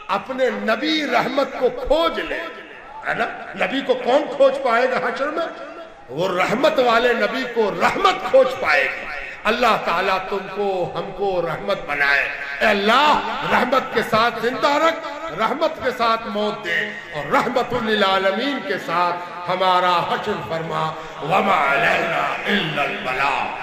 اپنے نبی رحمت کو کھوج لے, ہے نا. نبی کو کون کھوج پائے گا حشر میں؟ وہ رحمت والے نبی کو رحمت کھوج پائے گی. اللہ تعالیٰ تم کو ہم کو رحمت بنائے. اے اللہ رحمت کے ساتھ زندہ رکھ, رحمت کے ساتھ موت دے, اور رحمت للعالمین کے ساتھ ہمارا حشر فرما. وما علینا الا البلاغ.